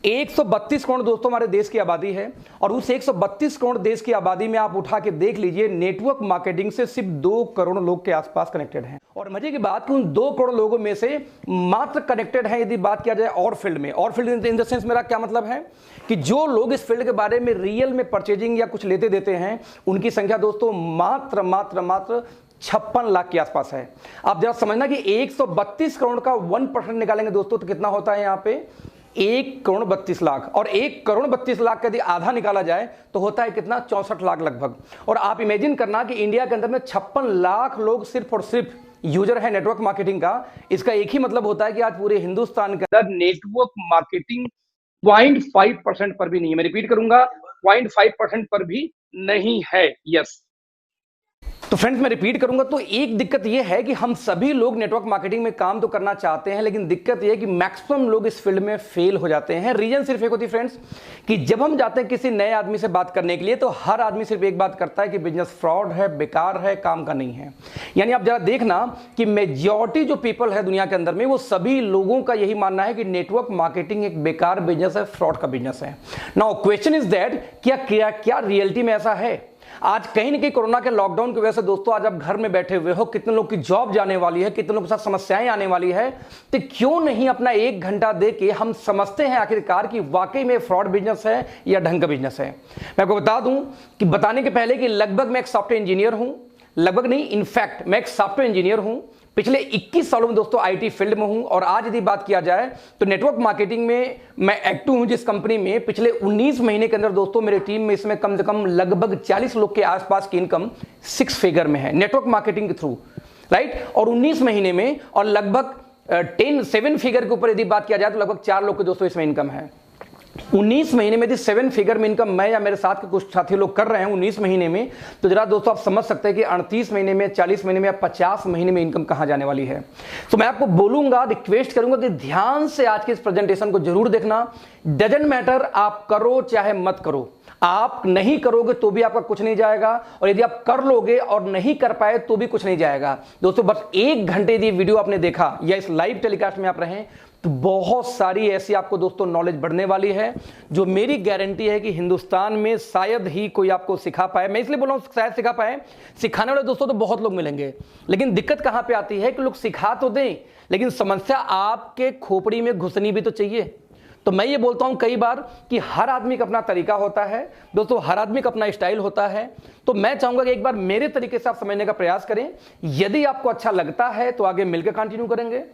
132 करोड़ दोस्तों हमारे देश की आबादी है और उस 132 करोड़ देश की आबादी में आप उठा के देख लीजिए, नेटवर्क मार्केटिंग से सिर्फ 2 करोड़ लोग के आसपास कनेक्टेड हैं। और मजे की बात कि उन 2 करोड़ लोगों में से मात्र कनेक्टेड हैं, यदि बात किया जाए और फील्ड में, और फील्ड इन द सेंस मेरा क्या मतलब है कि जो लोग इस फील्ड के बारे में रियल में परचेजिंग या कुछ लेते देते हैं, उनकी संख्या दोस्तों मात्र 56 लाख के आसपास है। आप जरा समझना कि 132 करोड़ का 1% निकालेंगे दोस्तों तो कितना होता है यहाँ पे 1 करोड़ 32 लाख, और 1 करोड़ 32 लाख का यदि आधा निकाला जाए तो होता है कितना 64 लाख लगभग। और आप इमेजिन करना कि इंडिया के अंदर में 56 लाख लोग सिर्फ और सिर्फ यूजर है नेटवर्क मार्केटिंग का। इसका एक ही मतलब होता है कि आज पूरे हिंदुस्तान के अंदर नेटवर्क मार्केटिंग 0.5% पर भी नहीं है। मैं रिपीट करूंगा, 0.5% पर भी नहीं है। यस, तो फ्रेंड्स मैं रिपीट करूंगा, तो एक दिक्कत यह है कि हम सभी लोग नेटवर्क मार्केटिंग में काम तो करना चाहते हैं, लेकिन दिक्कत यह है कि मैक्सिमम लोग इस फील्ड में फेल हो जाते हैं। रीजन सिर्फ एक होती है फ्रेंड्स कि जब हम जाते हैं किसी नए आदमी से बात करने के लिए तो हर आदमी सिर्फ एक बात करता है कि बिजनेस फ्रॉड है, बेकार है, काम का नहीं है। यानी आप जरा देखना कि मेजॉरिटी जो पीपल है दुनिया के अंदर में, वो सभी लोगों का यही मानना है कि नेटवर्क मार्केटिंग एक बेकार बिजनेस है, फ्रॉड का बिजनेस है। नाउ क्वेश्चन इज दैट क्या रियलिटी में ऐसा है? आज कहीं ना कहीं कोरोना के लॉकडाउन की वजह से दोस्तों आज आप घर में बैठे हुए हो, कितने लोग की जॉब जाने वाली है, कितने लोग के साथ समस्याएं आने वाली है, तो क्यों नहीं अपना 1 घंटा दे के हम समझते हैं आखिरकार कि वाकई में फ्रॉड बिजनेस है या ढंग का बिजनेस है। मैं आपको बता दूं कि बताने के पहले कि लगभग मैं एक सॉफ्टवेयर इंजीनियर हूं, लगभग नहीं इनफैक्ट मैं एक सॉफ्टवेयर इंजीनियर हूं, पिछले 21 सालों में दोस्तों आईटी फील्ड में हूं। और आज यदि बात किया जाए तो नेटवर्क मार्केटिंग में मैं एक्टिव हूं जिस कंपनी में पिछले 19 महीने के अंदर दोस्तों मेरे टीम में इसमें कम से कम लगभग 40 लोग के आसपास की इनकम 6 फिगर में है नेटवर्क मार्केटिंग के थ्रू, राइट। और 19 महीने में और लगभग 7 फिगर के ऊपर यदि बात किया जाए तो लगभग 4 लोग के दोस्तों इसमें इनकम है। 19 महीने में यदि 7 फिगर में इनकम मैं या मेरे साथ के कुछ साथी लोग कर रहे हैं 19 महीने में, तो जरा दोस्तों आप समझ सकते हैं कि 38 महीने में, 40 महीने में या 50 महीने में इनकम कहां जाने वाली है। तो मैं आपको बोलूंगा, रिक्वेस्ट करूंगा कि ध्यान से आज के इस प्रेजेंटेशन को जरूर देखना। डजंट मैटर आप करो चाहे मत करो, आप नहीं करोगे तो भी आपका कुछ नहीं जाएगा, और यदि आप कर लोगे और नहीं कर पाए तो भी कुछ नहीं जाएगा। दोस्तों बस 1 घंटे यदि वीडियो आपने देखा या इस लाइव टेलीकास्ट में आप रहें तो बहुत सारी ऐसी आपको दोस्तों नॉलेज बढ़ने वाली है, जो मेरी गारंटी है कि हिंदुस्तान में शायद ही कोई आपको सिखा पाए। मैं इसलिए बोल रहा हूं शायद सिखा पाए, सिखाने वाले दोस्तों तो बहुत लोग मिलेंगे, लेकिन दिक्कत कहां पे आती है कि लोग सिखा तो दें, लेकिन समस्या आपके खोपड़ी में घुसनी भी तो चाहिए। तो मैं ये बोलता हूं कई बार कि हर आदमी का अपना तरीका होता है दोस्तों, हर आदमी का अपना स्टाइल होता है। तो मैं चाहूंगा कि एक बार मेरे तरीके से आप समझने का प्रयास करें, यदि आपको अच्छा लगता है तो आगे मिलकर कंटिन्यू करेंगे।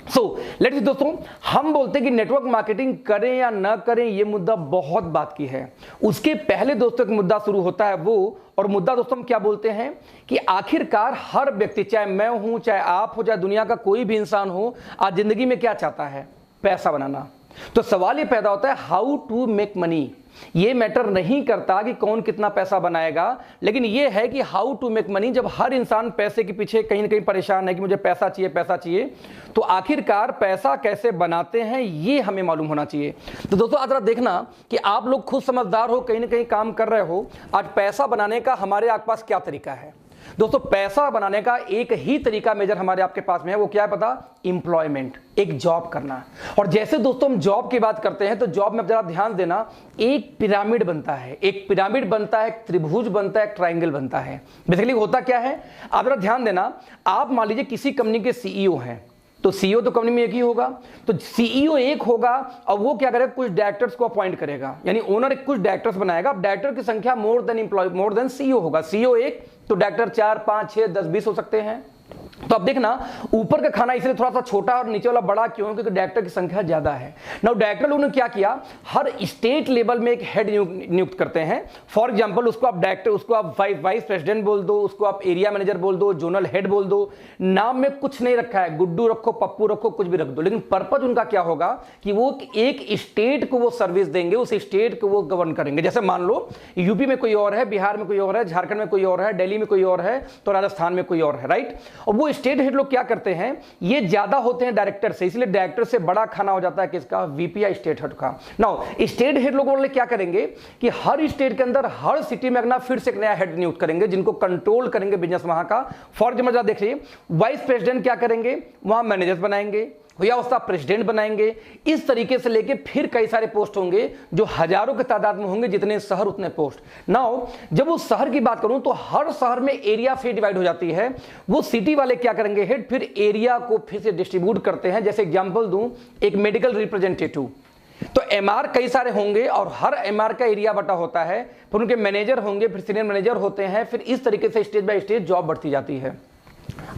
सो लेट्स दोस्तों, हम बोलते हैं कि नेटवर्क मार्केटिंग करें या ना करें, यह मुद्दा बहुत बात की है। उसके पहले दोस्तों एक मुद्दा शुरू होता है वो, और मुद्दा दोस्तों हम क्या बोलते हैं कि आखिरकार हर व्यक्ति, चाहे मैं हूं, चाहे आप हो, चाहे दुनिया का कोई भी इंसान हो, आज जिंदगी में क्या चाहता है? पैसा बनाना। तो सवाल ये पैदा होता है हाउ टू मेक मनी। ये मैटर नहीं करता कि कौन कितना पैसा बनाएगा, लेकिन ये है कि हाउ टू मेक मनी। जब हर इंसान पैसे के पीछे कहीं ना कहीं परेशान है कि मुझे पैसा चाहिए, पैसा चाहिए, तो आखिरकार पैसा कैसे बनाते हैं ये हमें मालूम होना चाहिए। तो दोस्तों आज जरा देखना कि आप लोग खुद समझदार हो, कहीं ना कहीं काम कर रहे हो। आज पैसा बनाने का हमारे आपके पास क्या तरीका है दोस्तों? पैसा बनाने का एक ही तरीका मेजर हमारे आपके पास में है, वो क्या है पता? एम्प्लॉयमेंट, एक जॉब करना। और जैसे दोस्तों हम जॉब की बात करते हैं तो जॉब में आप जरा ध्यान देना, एक पिरामिड बनता है, एक पिरामिड बनता है, एक त्रिभुज बनता है, एक ट्रायंगल बनता है। बेसिकली होता क्या है, आप जरा ध्यान देना। आप मान लीजिए किसी कंपनी के सीईओ हैं, तो सीईओ तो कंपनी में एक ही होगा, तो सीईओ एक होगा और वो क्या करेगा, कुछ डायरेक्टर्स को अपॉइंट करेगा, यानी ओनर कुछ डायरेक्टर्स बनाएगा। अब डायरेक्टर की संख्या मोर देन सीईओ होगा। सीईओ एक तो डायरेक्टर 4, 5, 6, 10, 20 हो सकते हैं। तो अब देखना ऊपर का खाना इसलिए थोड़ा सा छोटा और नीचे वाला बड़ा क्यों? क्योंकि डायरेक्टर की संख्या ज्यादा है। नाउ डायरेक्टर लोगों ने क्या किया, हर स्टेट लेवल में एक हेड नियुक्त करते हैं। फॉर एग्जांपल उसको आप डायरेक्टर, उसको आप वाइस प्रेसिडेंट बोल दो, उसको आप एरिया मैनेजर बोल दो, जोनल हेड बोल दो। नाम में कुछ नहीं रखा है, गुड्डू रखो, पप्पू रखो, कुछ भी रख दो, लेकिन पर्पज उनका क्या होगा कि वो एक स्टेट को वो सर्विस देंगे, उस स्टेट को वो गवर्न करेंगे। जैसे मान लो यूपी में कोई और है, बिहार में कोई और है, झारखंड में कोई और है, दिल्ली में कोई और है, तो राजस्थान में कोई और है, राइट। और वो स्टेट हेड लोग क्या करते हैं, ये ज्यादा होते हैं डायरेक्टर से, इसलिए डायरेक्टर से बड़ा खाना हो जाता है किसका? वीपी या स्टेट हेड का। नाउ स्टेट हेड लोग वाले क्या करेंगे कि हर स्टेट के अंदर, हर सिटी में अपना फिर से एक नया हेड नियुक्त करेंगे, जिनको कंट्रोल करेंगे बिजनेस वहां का। फॉर एग्जाम्पल देखिए, वाइस प्रेसिडेंट क्या करेंगे, वहां मैनेजर्स बनाएंगे, या उसका प्रेसिडेंट बनाएंगे। इस तरीके से लेके फिर कई सारे पोस्ट होंगे जो हजारों की तादाद में होंगे, जितने शहर उतने पोस्ट। नाउ जब उस शहर की बात करूं तो हर शहर में एरिया फिर डिवाइड हो जाती है। वो सिटी वाले क्या करेंगे, हेड फिर एरिया को फिर से डिस्ट्रीब्यूट करते हैं। जैसे एग्जांपल दूं, एक मेडिकल रिप्रेजेंटेटिव, तो एमआर कई सारे होंगे और हर एमआर का एरिया बटा होता है, फिर उनके मैनेजर होंगे, फिर सीनियर मैनेजर होते हैं, फिर इस तरीके से स्टेज बाय स्टेज जॉब बढ़ती जाती है।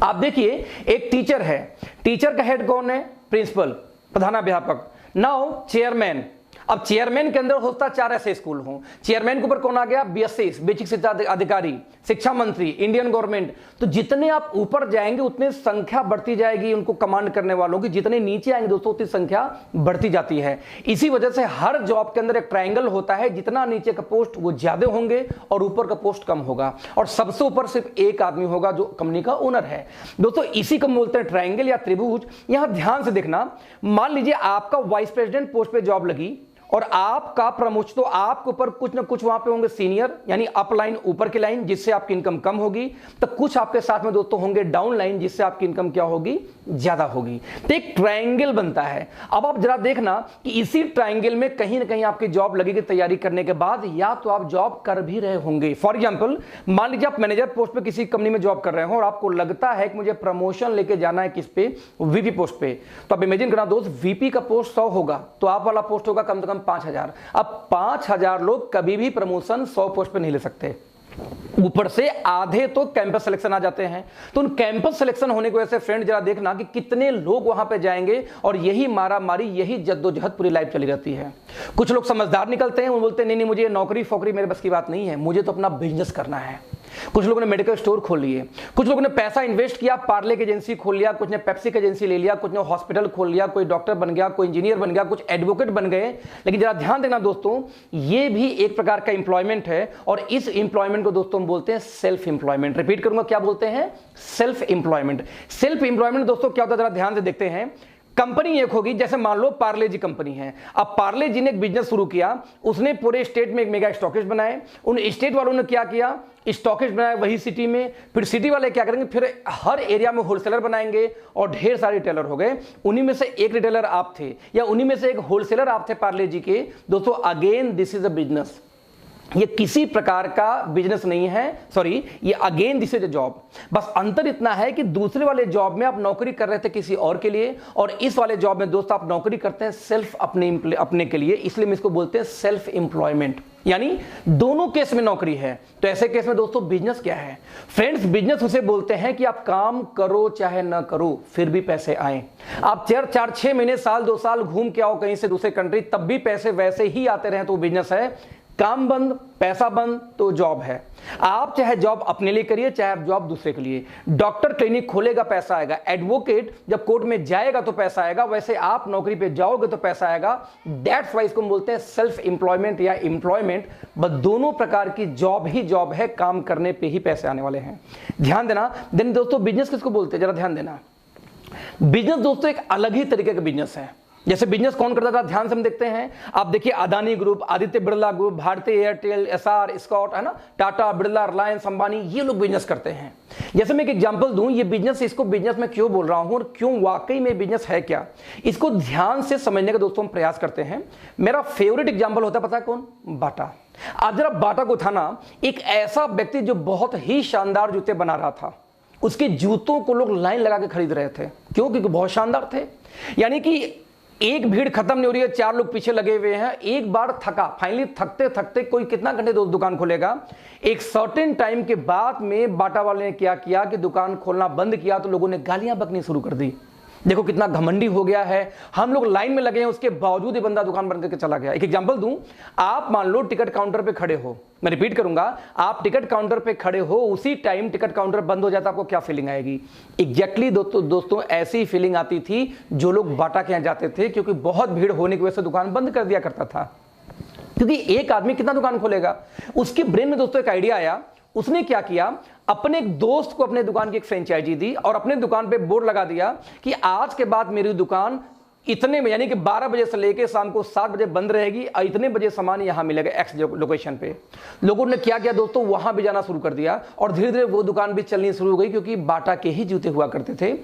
आप देखिए, एक टीचर है, टीचर का हेड कौन है, प्रिंसिपल, प्रधानाध्यापक। नाउ चेयरमैन, अब चेयरमैन के अंदर होता 4 ऐसे स्कूल हों, चेयरमैन के ऊपर कौन आ गया, बीएससी बेसिक शिक्षा अधिकारी, शिक्षा मंत्री, इंडियन गवर्नमेंट। तो जितने आप ऊपर जाएंगे उतने संख्या बढ़ती जाएगी उनको कमांड करने वालों की, जितने नीचे आएंगे दोस्तों उतनी संख्या बढ़ती जाती है। इसी वजह से हर जॉब के अंदर एक ट्रायंगल होता है, जितना नीचे का पोस्ट वो ज्यादा होंगे और ऊपर का पोस्ट कम होगा, और सबसे ऊपर सिर्फ एक आदमी होगा जो कंपनी का ओनर है। दोस्तों इसी को बोलते हैं ट्रायंगल या त्रिभुज। यहां ध्यान से देखना, मान लीजिए आपका वाइस प्रेसिडेंट पोस्ट पे जॉब लगी और आपका प्रमोशन, तो आपके ऊपर कुछ ना कुछ वहां पे होंगे सीनियर, यानी अप लाइन, ऊपर की लाइन, जिससे आपकी इनकम कम होगी। तो कुछ आपके साथ में दोस्तों होंगे डाउन लाइन, जिससे आपकी इनकम क्या होगी, ज्यादा होगी। तो एक ट्रायंगल बनता है। अब आप जरा देखना कि इसी ट्रायंगल में कहीं ना कहीं आपकी जॉब लगेगी तैयारी करने के बाद, या तो आप जॉब कर भी रहे होंगे। फॉर एग्जाम्पल, मान लीजिए आप मैनेजर पोस्ट पे किसी कंपनी में जॉब कर रहे हो और आपको लगता है कि मुझे प्रमोशन लेके जाना है किस पे, वीपी पोस्ट पे। तो आप इमेजिन करना दोस्त, वीपी का पोस्ट 100 होगा तो आप वाला पोस्ट होगा कम से कम 5000। अब 5000 लोग कभी भी प्रमोशन 100 पोस्ट पे नहीं ले सकते। ऊपर से आधे तो कैंपस सिलेक्शन आ जाते हैं। तो उन कैंपस सिलेक्शन होने की वजह से फ्रेंड जरा देखना कि कितने लोग वहां पे जाएंगे, और यही मारा मारी, यही जद्दोजहद पूरी लाइफ चली रहती है। कुछ लोग समझदार निकलते हैं, वो बोलते हैं नहीं नहीं, मुझे नौकरी फोकरी मेरे बस की बात नहीं है, मुझे तो अपना बिजनेस करना है। कुछ लोगों ने मेडिकल स्टोर खोल लिए, कुछ लोगों ने पैसा इन्वेस्ट किया, पार्ले की एजेंसी खोल लिया, कुछ ने पेप्सी की एजेंसी ले लिया, कुछ ने हॉस्पिटल खोल लिया, कोई डॉक्टर बन गया, कोई इंजीनियर बन गया, कुछ एडवोकेट बन गए। लेकिन जरा ध्यान देना दोस्तों, ये भी एक प्रकार का इंप्लॉयमेंट है, और इस इंप्लॉयमेंट को दोस्तों हम बोलते हैं सेल्फ इंप्लॉयमेंट। रिपीट करूंगा, क्या बोलते हैं, सेल्फ इंप्लॉयमेंट। सेल्फ इंप्लॉयमेंट दोस्तों क्या होता है, जरा ध्यान से देखते हैं। कंपनी एक होगी, जैसे मान लो पार्ले जी कंपनी है। अब पार्ले जी ने एक बिजनेस शुरू किया, उसने पूरे स्टेट में एक मेगा स्टॉकेज बनाए। उन स्टेट वालों ने क्या किया, स्टॉकेज बनाया वही सिटी में। फिर सिटी वाले क्या करेंगे, फिर हर एरिया में होलसेलर बनाएंगे, और ढेर सारे रिटेलर हो गए। उन्हीं में से एक रिटेलर आप थे, या उन्हीं में से एक होलसेलर आप थे पार्ले जी के। दोस्तों again this is a business, ये किसी प्रकार का बिजनेस नहीं है, सॉरी, ये again this is a job. बस अंतर इतना है कि दूसरे वाले जॉब में आप नौकरी कर रहे थे किसी और के लिए, और इस वाले जॉब में दोस्त आप नौकरी करते हैं सिर्फ अपने के लिए, इसलिए हम इसको बोलते हैं सेल्फ एम्प्लॉयमेंट। यानी दोनों केस में नौकरी है। तो ऐसे केस में दोस्तों बिजनेस क्या है फ्रेंड्स, बिजनेस उसे बोलते हैं कि आप काम करो चाहे ना करो फिर भी पैसे आए। आप 4-6 महीने, साल 2 साल घूम के आओ कहीं से दूसरे कंट्री, तब भी पैसे वैसे ही आते रहे तो बिजनेस है। काम बंद, पैसा बंद, तो जॉब है। आप चाहे जॉब अपने लिए करिए, चाहे आप जॉब दूसरे के लिए। डॉक्टर क्लिनिक खोलेगा, पैसा आएगा। एडवोकेट जब कोर्ट में जाएगा तो पैसा आएगा। वैसे आप नौकरी पे जाओगे तो पैसा आएगा। दैट्स वाई इसको हम बोलते हैं सेल्फ एम्प्लॉयमेंट या एम्प्लॉयमेंट। बस दोनों प्रकार की जॉब ही जॉब है, काम करने पे ही पैसे आने वाले हैं। ध्यान देना। देन दोस्तों बिजनेस किसको बोलते हैं, जरा ध्यान देना। बिजनेस दोस्तों एक अलग ही तरीके का बिजनेस है। जैसे बिजनेस कौन करता था, ध्यान से हम देखते हैं। आप देखिए अदानी ग्रुप, आदित्य बिरला ग्रुप, भारतीय एयरटेल, एसआर, स्कॉट, है ना, टाटा, बिरला, रिलायंस, अंबानी, ये लोग बिजनेस करते हैं। जैसे मैं एक एग्जांपल दूं, ये बिजनेस, इसको बिजनेस में क्यों बोल रहा हूं और क्यों वाकई में बिजनेस है क्या, इसको ध्यान से समझने का दोस्तों हम प्रयास करते हैं। मेरा फेवरेट एग्जांपल होता है, पता है कौन, बाटा। आज जरा बाटा को था ना, एक ऐसा व्यक्ति जो बहुत ही शानदार जूते बना रहा था, उसके जूतों को लोग लाइन लगा के खरीद रहे थे। क्यों, क्योंकि बहुत शानदार थे। यानी कि एक भीड़ खत्म नहीं हो रही है, 4 लोग पीछे लगे हुए हैं। एक बार थका, फाइनली थकते थकते कोई कितना घंटे दुकान खोलेगा। एक सर्टेन टाइम के बाद में बाटा वाले ने क्या किया कि दुकान खोलना बंद किया, तो लोगों ने गालियां बकनी शुरू कर दी। देखो कितना घमंडी हो गया है, हम लोग लाइन में लगे हैं, उसके बावजूद ये बंदा दुकान बंद करके चला गया। एक एग्जांपल दूं, आप मान लो टिकट काउंटर पे खड़े हो, मैं रिपीट करूंगा, आप टिकट काउंटर पे खड़े हो, उसी टाइम टिकट काउंटर बंद हो जाता, आपको क्या फीलिंग आएगी? एग्जैक्टली दोस्तों ऐसी फीलिंग आती थी जो लोग बाटा के यहां जाते थे, क्योंकि बहुत भीड़ होने की वजह से दुकान बंद कर दिया करता था। क्योंकि एक आदमी कितना दुकान खोलेगा? उसके ब्रेन में दोस्तों एक आइडिया आया। उसने क्या किया, अपने एक दोस्त को अपने दुकान की एक फ्रेंचाइजी दी और अपने दुकान पे बोर्ड लगा दिया कि आज के बाद मेरी दुकान इतने में यानी कि 12 बजे से लेकर शाम को 7 बजे बंद रहेगी और इतने बजे सामान यहां मिलेगा एक्स लोकेशन पे। लोगों ने क्या किया दोस्तों, वहां भी जाना शुरू कर दिया और धीरे धीरे वो दुकान भी चलनी शुरू हो गई, क्योंकि बाटा के ही जूते हुआ करते थे।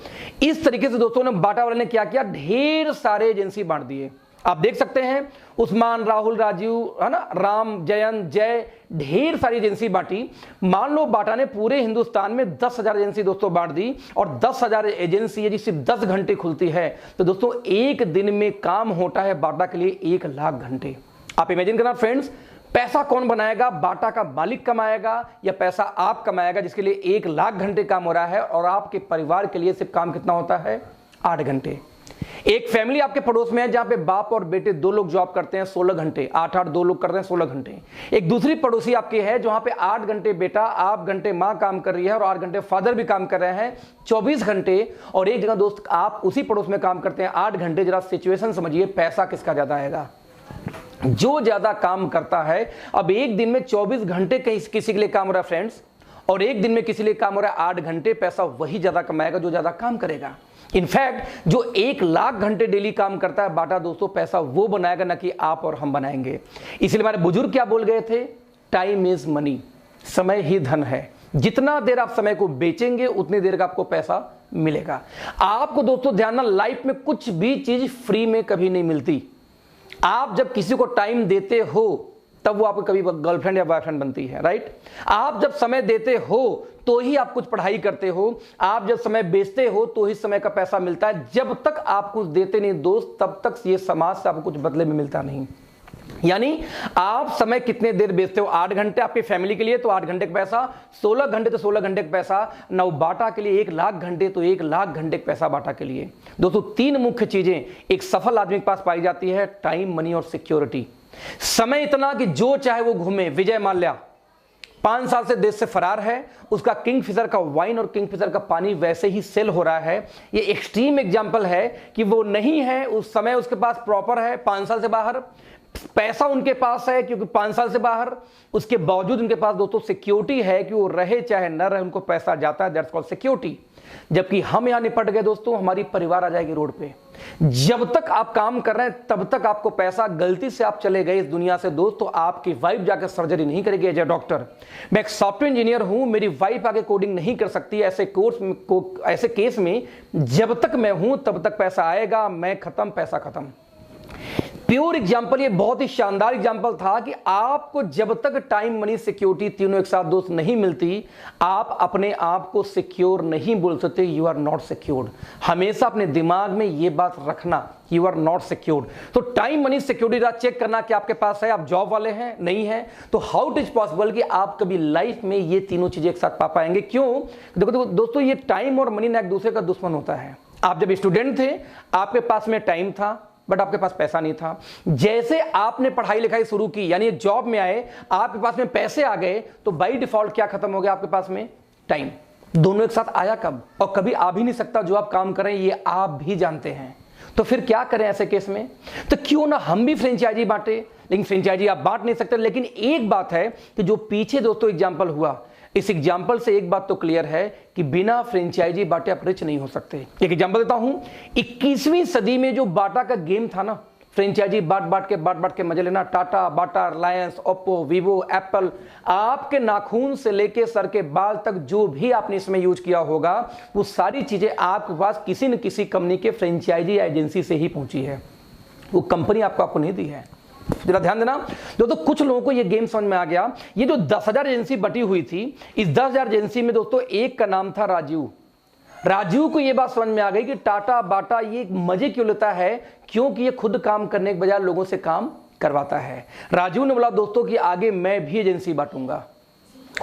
इस तरीके से दोस्तों ने बाटा वाले ने क्या किया, ढेर सारे एजेंसी बांट दिए। आप देख सकते हैं उस्मान, राहुल, राजीव, है ना, राम, जयंत, जय, ढेर सारी एजेंसी बांटी। मान लो बाटा ने पूरे हिंदुस्तान में 10,000 एजेंसी दोस्तों बांट दी, और 10,000 एजेंसी यदि सिर्फ 10 घंटे खुलती है तो दोस्तों एक दिन में काम होता है बाटा के लिए 1 लाख घंटे। आप इमेजिन करना फ्रेंड्स, पैसा कौन बनाएगा, बाटा का मालिक कमाएगा या पैसा आप कमाएगा, जिसके लिए 1 लाख घंटे काम हो रहा है, और आपके परिवार के लिए सिर्फ काम कितना होता है, 8 घंटे। एक फैमिली आपके पड़ोस में है जहां पे बाप और बेटे 2 लोग जॉब करते हैं 16 घंटे, 8 2 लोग करते हैं 16 घंटे। एक दूसरी पड़ोसी आपकी है जहां पे 8 घंटे बेटा, 8 घंटे मां काम कर रही है और 8 घंटे फादर भी काम कर रहे हैं, 24 घंटे। और एक जगह दोस्त आप उसी पड़ोस में काम करते हैं 8 घंटे। जरा सिचुएशन समझिए, पैसा किसका ज्यादा आएगा, जो ज्यादा काम करता है। अब एक दिन में 24 घंटे किसी के लिए काम हो रहा है फ्रेंड्स, और एक दिन में किसी लिए काम हो रहा है 8 घंटे, पैसा वही ज्यादा कमाएगा जो ज्यादा काम करेगा। इनफैक्ट जो 1 लाख घंटे डेली काम करता है बाटा दोस्तों, पैसा वो बनाएगा ना कि आप और हम बनाएंगे। इसलिए हमारे बुजुर्ग क्या बोल गए थे, टाइम इज मनी, समय ही धन है। जितना देर आप समय को बेचेंगे उतनी देर का आपको पैसा मिलेगा। आपको दोस्तों ध्यान ना, लाइफ में कुछ भी चीज फ्री में कभी नहीं मिलती। आप जब किसी को टाइम देते हो तब वो आपको कभी गर्लफ्रेंड या बॉयफ्रेंड बनती है, राइट। आप जब समय देते हो तो ही आप कुछ पढ़ाई करते हो, आप जब समय बेचते हो तो ही समय का पैसा मिलता है। जब तक आप कुछ देते नहीं दोस्त, तब तक ये समाज से आपको कुछ बदले में मिलता नहीं। यानी आप समय कितने देर बेचते हो, 8 घंटे आपकी फैमिली के लिए तो 8 घंटे का पैसा, 16 घंटे तो 16 घंटे का पैसा, नौ बाटा के लिए 1 लाख घंटे तो 1 लाख घंटे का पैसा बाटा के लिए। दोस्तों 3 मुख्य चीजें एक सफल आदमी के पास पाई जाती है, टाइम, मनी और सिक्योरिटी। समय इतना कि जो चाहे वो घूमे। विजय माल्या 5 साल से देश से फरार है, उसका किंगफिशर का वाइन और किंगफिशर का पानी वैसे ही सेल हो रहा है। ये एक्सट्रीम एग्जांपल है कि वो नहीं है, उस समय उसके पास प्रॉपर है, 5 साल से बाहर पैसा उनके पास है क्योंकि 5 साल से बाहर, उसके बावजूद उनके पास दोस्तों सिक्योरिटी है कि वो रहे चाहे न रहे उनको पैसा जाता है, दैट्स कॉल्ड सिक्योरिटी। जबकि हम यहां निपट गए दोस्तों, हमारी परिवार आ जाएगी रोड पे। जब तक आप काम कर रहे हैं तब तक आपको पैसा, गलती से आप चले गए इस दुनिया से दोस्त तो आपकी वाइफ जाकर सर्जरी नहीं करेगी। एज ए डॉक्टर मैं एक सॉफ्टवेयर इंजीनियर हूं, मेरी वाइफ आगे कोडिंग नहीं कर सकती। ऐसे केस में जब तक मैं हूं तब तक पैसा आएगा, मैं खत्म पैसा खत्म। प्योर एग्जाम्पल, ये बहुत ही शानदार एग्जाम्पल था कि आपको जब तक टाइम, मनी, सिक्योरिटी तीनों एक साथ दोस्त नहीं मिलती, आप अपने आप को सिक्योर नहीं बोल सकते। You are not secured. हमेशा अपने दिमाग में ये बात रखना, यू आर नॉट सिक्योर्ड। तो टाइम, मनी, सिक्योरिटी चेक करना कि आपके पास है। आप जॉब वाले हैं, नहीं है, तो हाउ इट इज पॉसिबल कि आप कभी लाइफ में ये तीनों चीजें एक साथ पा पाएंगे? क्यों? देखो दोस्तों, ये टाइम और मनी ना एक दूसरे का दुश्मन होता है। आप जब स्टूडेंट थे आपके पास में टाइम था बट आपके पास पैसा नहीं था। जैसे आपने पढ़ाई लिखाई शुरू की यानी जॉब में आए, आपके पास में पैसे आ गए, तो बाय डिफॉल्ट क्या खत्म हो गया आपके पास में? टाइम। दोनों एक साथ आया कब? और कभी आ भी नहीं सकता। जो आप काम करें ये आप भी जानते हैं। तो फिर क्या करें ऐसे केस में? तो क्यों ना हम भी फ्रेंचाइजी बांटे। लेकिन फ्रेंचाइजी आप बांट नहीं सकते। लेकिन एक बात है कि जो पीछे दोस्तों एग्जाम्पल हुआ, इस एग्जाम्पल से एक बात तो क्लियर है कि बिना फ्रेंचाइजी बांटे आप रिच नहीं हो सकते। एक एग्जाम्पल देता हूं, 21वीं सदी में जो बाटा का गेम था ना, फ्रेंचाइजी बांट के मजे लेना, टाटा, बाटा, रिलायंस, ओप्पो, वीवो, एप्पल, आपके नाखून से लेके सर के बाल तक जो भी आपने इसमें यूज किया होगा, वो सारी चीजें आपके पास किसी न किसी कंपनी के फ्रेंचाइजी एजेंसी से ही पहुंची है। वो कंपनी आपको नहीं दी है। जरा ध्यान देना दोस्तों, कुछ लोगों को ये गेम समझ में आ गया। ये जो 10,000 एजेंसी बटी हुई थी, इस 10,000 एजेंसी में दोस्तों एक का नाम था राजीव। राजीव को ये बात समझ में आ गई कि टाटा, बाटा ये मजे क्यों लेता है, क्योंकि ये खुद काम करने के बजाय लोगों से काम करवाता है। राजीव ने बोला दोस्तों कि आगे मैं भी एजेंसी बांटूंगा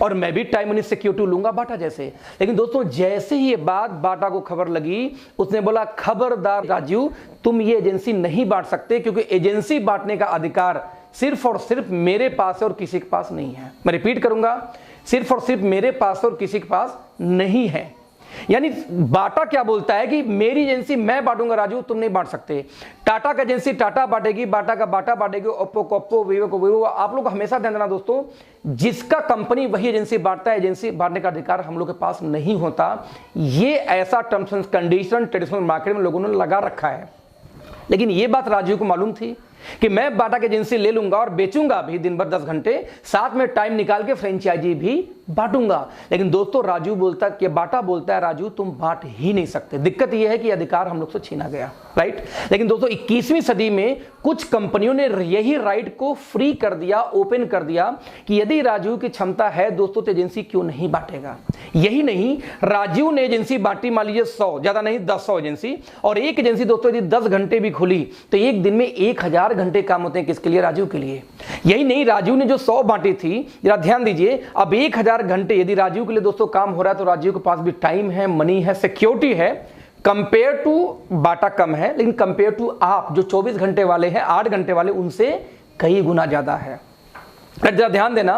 और मैं भी टाइम मनी सिक्योरिटी लूंगा बाटा जैसे। लेकिन दोस्तों जैसे ही ये बात बाटा को खबर लगी, उसने बोला खबरदार राजीव, तुम ये एजेंसी नहीं बांट सकते, क्योंकि एजेंसी बांटने का अधिकार सिर्फ और सिर्फ मेरे पास है और किसी के पास नहीं है। मैं रिपीट करूंगा, सिर्फ और सिर्फ मेरे पास और किसी के पास नहीं है। यानी बाटा क्या बोलता है कि मेरी एजेंसी मैं बांटूंगा राजू, तुम नहीं बांट सकते। टाटा का एजेंसी टाटा बांटेगी, बाटा का बाटा बांटेगी, ओप्पो को ओप्पो, वीवो को वीवो। आप लोग हमेशा ध्यान देना दोस्तों, जिसका कंपनी वही एजेंसी बांटता है, एजेंसी बांटने का अधिकार हम लोग के पास नहीं होता। ये ऐसा terms and condition traditional market में लोगों ने लगा रखा है। लेकिन ये बात राजीव को मालूम थी कि मैं बाटा की एजेंसी ले लूंगा और बेचूंगा भी दिन भर 10 घंटे, साथ में टाइम निकाल के फ्रेंचाइजी भी बांटूंगा। लेकिन दोस्तों राजू बोलता कि बाटा बोलता है राजू तुम बांट ही नहीं सकते। दिक्कत यह है कि अधिकार हम लोग से छीना गया, राइट। लेकिन दोस्तों 21वीं सदी में कुछ कंपनियों ने यही राइट को फ्री कर दिया, ओपन कर दिया कि यदि राजू की क्षमता है दोस्तों तो एजेंसी क्यों नहीं बांटेगा। यही नहीं, राजू ने एजेंसी बांटी, मान लीजिए 100, ज्यादा नहीं 10 एजेंसी, और एक एजेंसी दोस्तों यदि 10 घंटे भी खुली तो एक दिन में 1000 घंटे काम होते हैं किसके लिए? राजू के लिए। यही नहीं, राजू ने जो 100 बांटी थी, जरा ध्यान दीजिए, अब 1000 घंटे यदि राजू के लिए दोस्तों काम हो रहा है तो राजू के पास भी टाइम है, मनी है, सिक्योरिटी है। कंपेयर टू बाटा कम है, लेकिन कंपेयर टू आप जो 24 घंटे वाले हैं, 8 घंटे वाले, उनसे कई गुना ज्यादा है। जरा ध्यान देना,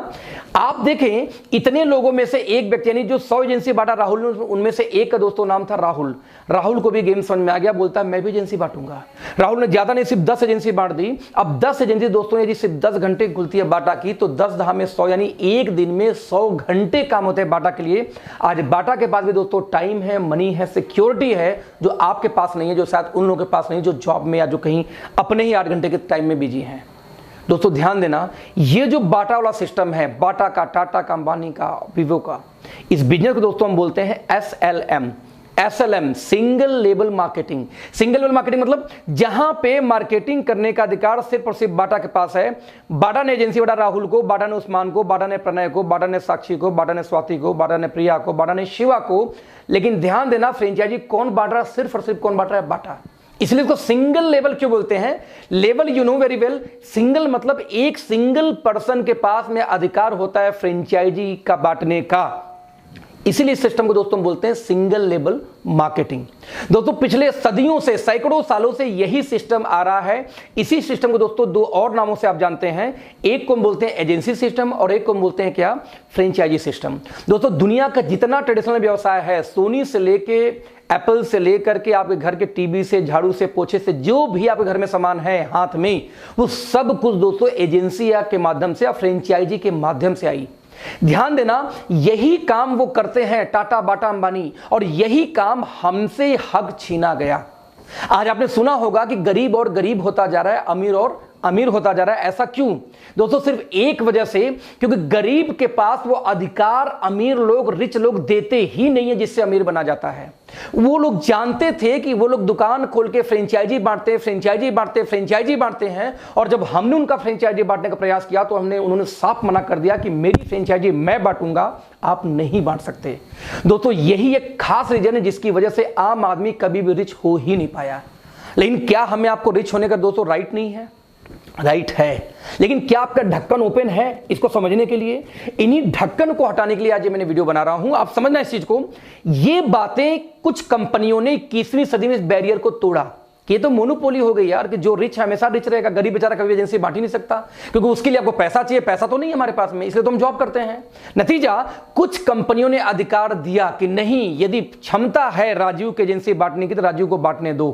आप देखें इतने लोगों में से एक व्यक्ति, यानी जो 100 एजेंसी बांटा राहुल ने, उनमें से एक का दोस्तों नाम था राहुल। राहुल को भी गेम समझ में आ गया, बोलता है मैं भी एजेंसी बांटूंगा। राहुल ने ज्यादा नहीं, सिर्फ 10 एजेंसी बांट दी। अब 10 एजेंसी दोस्तों यदि सिर्फ 10 घंटे खुलती है बाटा की, तो 10 दहा में 100, यानी एक दिन में 100 घंटे काम होते हैं बाटा के लिए। आज बाटा के पास भी दोस्तों टाइम है, मनी है, सिक्योरिटी है, जो आपके पास नहीं है, जो शायद उन लोगों के पास नहीं जो जॉब में या जो कहीं अपने ही 8 घंटे के टाइम में बिजी हैं। दोस्तों ध्यान देना, ये जो बाटा वाला सिस्टम है, बाटा का, टाटा का, अंबानी का, वीवो का, इस बिजनेस को दोस्तों हम बोलते हैं SLM, single label marketing. Single label marketing मतलब जहां पे मार्केटिंग करने का अधिकार सिर्फ और सिर्फ बाटा के पास है। बाटा ने एजेंसी बांटा राहुल को, बाटा ने उस्मान को, बाटा ने प्रणय को, बाटा ने साक्षी को, बाटा ने स्वाति को, बाटा ने प्रिया को, बाटा ने शिवा को। लेकिन ध्यान देना, फ्रेंचाइजी कौन बांट रहा है? सिर्फ और सिर्फ कौन बांट रहा है? बाटा। इसलिए इसको सिंगल लेवल क्यों बोलते हैं? Level you know very well, single मतलब एक सिंगल पर्सन के पास में अधिकार होता है फ्रेंचाइजी का बांटने का। इसीलिए इस सिस्टम को दोस्तों बोलते हैं सिंगल लेवल मार्केटिंग। दोस्तों पिछले सदियों से, सैकड़ों सालों से यही सिस्टम आ रहा है। इसी सिस्टम को दोस्तों 2 और नामों से आप जानते हैं, एक को हम बोलते हैं एजेंसी सिस्टम और एक को हम बोलते हैं क्या? Franchisee system. दोस्तों दुनिया का जितना ट्रेडिशनल व्यवसाय है, सोनी से लेके एप्पल से लेकर के आपके घर के टीवी से, झाड़ू से, पोछे से, जो भी आपके घर में सामान है हाथ में, वो सब कुछ दोस्तों एजेंसी के माध्यम से या फ्रेंचाइजी के माध्यम से आई। ध्यान देना, यही काम वो करते हैं टाटा, बाटा, अंबानी, और यही काम हमसे हक छीना गया। आज आपने सुना होगा कि गरीब और गरीब होता जा रहा है, अमीर और अमीर होता जा रहा है। ऐसा क्यों? दोस्तों सिर्फ एक वजह से, क्योंकि गरीब के पास वो अधिकार अमीर लोग, रिच लोग देते ही नहीं है जिससे अमीर बना जाता है। वो लोग जानते थे कि वो लोग दुकान खोल के फ्रेंचाइजी बांटते हैं, और जब हमने उनका फ्रेंचाइजी बांटने का प्रयास किया तो उन्होंने साफ मना कर दिया कि मेरी फ्रेंचाइजी मैं बांटूंगा, आप नहीं बांट सकते। दोस्तों यही एक खास रीजन है जिसकी वजह से आम आदमी कभी भी रिच हो ही नहीं पाया। लेकिन क्या हमें आपको रिच होने का दोस्तों राइट नहीं है? राइट है। लेकिन क्या आपका ढक्कन ओपन है इसको समझने के लिए? इन्हीं ढक्कन को हटाने के लिए आज ये मैंने वीडियो बना रहा हूं। आप समझना इस चीज को। ये बातें कुछ कंपनियों ने 21वीं सदी में इस बैरियर को तोड़ा। ये तो मोनोपोली हो गई यार, कि जो रिच है हमेशा रिच रहेगा, गरीब बेचारा कभी एजेंसी बांट ही नहीं सकता, क्योंकि उसके लिए आपको पैसा चाहिए। पैसा तो नहीं है हमारे पास में, इसलिए तो हम जॉब करते हैं। नतीजा, कुछ कंपनियों ने अधिकार दिया कि नहीं, यदि क्षमता है राजीव की एजेंसी बांटने की तो राजीव को बांटने दो।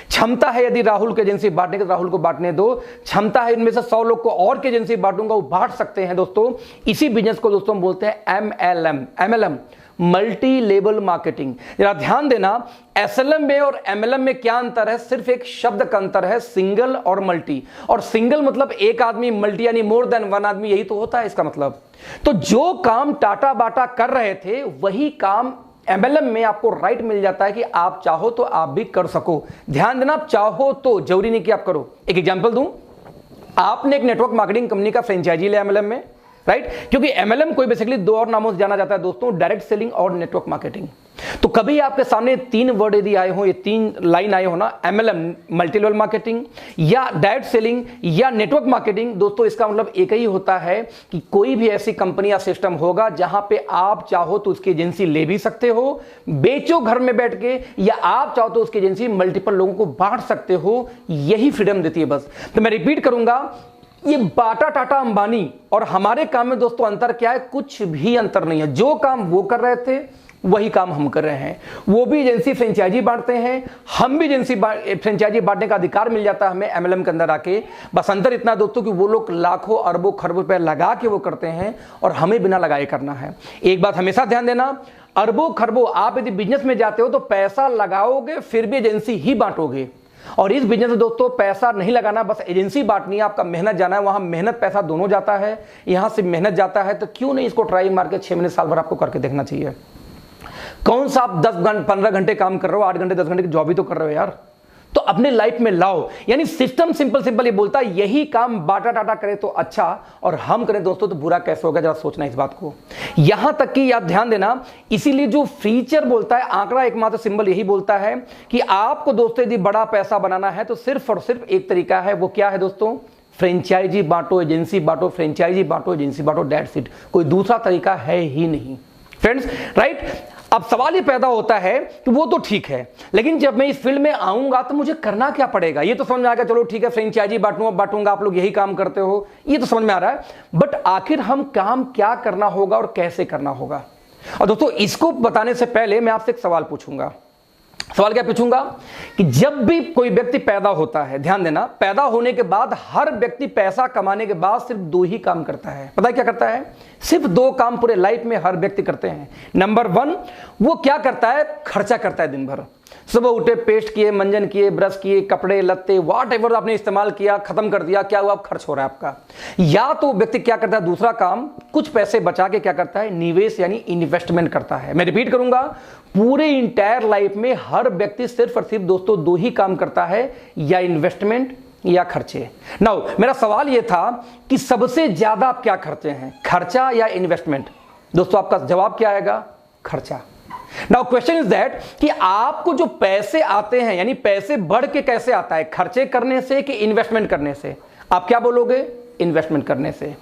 क्षमता है यदि राहुल की एजेंसी बांटने की तो राहुल को बांटने दो। क्षमता है इनमें से 100 लोग को और की एजेंसी बांटूंगा, वो बांट सकते हैं। दोस्तों इसी बिजनेस को दोस्तों हम बोलते हैं MLM, मल्टी लेवल मार्केटिंग। जरा ध्यान देना, SLM में और MLM में क्या अंतर है? सिर्फ एक शब्द का अंतर है, सिंगल और मल्टी। और सिंगल मतलब एक आदमी, मल्टी यानी मोर देन वन आदमी, यही तो होता है इसका मतलब। तो जो काम टाटा बाटा कर रहे थे वही काम MLM में आपको राइट मिल जाता है कि आप चाहो तो आप भी कर सको। ध्यान देना, आप चाहो तो, जरूरी नहीं कि आप करो। एक एग्जांपल दूं, आपने एक नेटवर्क मार्केटिंग कंपनी का फ्रेंचाइजी लिया MLM में, राइट? क्योंकि MLM को बेसिकली 2 और नामों से जाना जाता है दोस्तों, डायरेक्ट सेलिंग और नेटवर्क मार्केटिंग। तो कभी आपके सामने 3 वर्ड यदि आए हो, ये 3 लाइन आए हो ना, MLM मल्टी लेवल मार्केटिंग या डायरेक्ट सेलिंग या नेटवर्क मार्केटिंग, दोस्तों इसका मतलब एक ही होता है कि कोई भी ऐसी कंपनी या सिस्टम होगा जहां पे आप चाहो तो उसकी एजेंसी ले भी सकते हो, बेचो घर में बैठ के, या आप चाहो तो उसकी एजेंसी मल्टीपल लोगों को बांट सकते हो। यही फ्रीडम देती है बस। तो मैं रिपीट करूंगा, ये बाटा, टाटा, अंबानी और हमारे काम में दोस्तों अंतर क्या है? कुछ भी अंतर नहीं है। जो काम वो कर रहे थे वही काम हम कर रहे हैं। वो भी एजेंसी फ्रेंचाइजी बांटते हैं, हम भी एजेंसी फ्रेंचाइजी बांटने का अधिकार मिल जाता है हमें MLM के अंदर आके। बस अंतर इतना दोस्तों कि वो लोग लाखों अरबों खरबों रुपए लगा के वो करते हैं और हमें बिना लगाए करना है। एक बात हमेशा ध्यान देना, अरबों खरबों आप यदि बिजनेस में जाते हो तो पैसा लगाओगे फिर भी एजेंसी ही बांटोगे। और इस बिजनेस में दोस्तों पैसा नहीं लगाना, बस एजेंसी बांटनी है, आपका मेहनत जाना है, वहां मेहनत पैसा दोनों जाता है, यहां से मेहनत जाता है, तो क्यों नहीं इसको ट्राई मार के 6 महीने साल भर आपको करके देखना चाहिए। कौन सा आप 10-15 घंटे काम कर रहे हो, 8 घंटे 10 घंटे की जॉब ही तो कर रहे हो यार, तो अपने लाइफ में लाओ। यानी सिस्टम सिंपल ये बोलता है यही काम बाटा टाटा करे तो अच्छा, और हम करें दोस्तों तो बुरा कैसे होगा, जरा सोचना इस बात को। यहां तक कि याद ध्यान देना, इसीलिए जो फीचर बोलता है, आंकड़ा एकमात्र सिंबल यही बोलता है कि आपको दोस्तों यदि बड़ा पैसा बनाना है तो सिर्फ और सिर्फ एक तरीका है, वो क्या है दोस्तों, फ्रेंचाइजी बांटो, एजेंसी बांटो, फ्रेंचाइजी बांटो, एजेंसी बांटो, दैट्स इट। कोई दूसरा तरीका है ही नहीं फ्रेंड्स, राइट। अब सवाल ये पैदा होता है कि वो तो ठीक है, लेकिन जब मैं इस फील्ड में आऊंगा तो मुझे करना क्या पड़ेगा। ये तो समझ में आ गया, चलो ठीक है फ्रेंचाइजी बांटूंगा, आप लोग यही काम करते हो, ये तो समझ में आ रहा है, बट आखिर हम काम क्या करना होगा और कैसे करना होगा। और दोस्तों इसको बताने से पहले मैं आपसे एक सवाल पूछूंगा। सवाल क्या पूछूंगा कि जब भी कोई व्यक्ति पैदा होता है, ध्यान देना, पैदा होने के बाद हर व्यक्ति पैसा कमाने के बाद सिर्फ 2 ही काम करता है। पता है क्या करता है? सिर्फ 2 काम पूरे लाइफ में हर व्यक्ति करते हैं। नंबर 1, वो क्या करता है, खर्चा करता है दिन भर। सुबह उठे, पेस्ट किए, मंजन किए, ब्रश किए, कपड़े लत्ते व्हाट एवर आपने इस्तेमाल किया, खत्म कर दिया, क्या हुआ, खर्च हो रहा है आपका। या तो व्यक्ति क्या करता है, दूसरा काम, कुछ पैसे बचा के क्या करता है, निवेश यानी इन्वेस्टमेंट करता है। मैं रिपीट करूंगा, पूरे इंटायर लाइफ में हर व्यक्ति सिर्फ और सिर्फ दोस्तों 2 ही काम करता है, या इन्वेस्टमेंट या खर्चे। नाउ मेरा सवाल यह था कि सबसे ज्यादा आप क्या करते हैं, खर्चा या इन्वेस्टमेंट? दोस्तों आपका जवाब क्या आएगा, खर्चा। नाउ क्वेश्चन इज दैट कि आपको जो पैसे आते हैं, यानी पैसे बढ़ के कैसे आता है, खर्चे करने से कि इन्वेस्टमेंट करने से? आप क्या बोलोगे, इन्वेस्टमेंट करने से।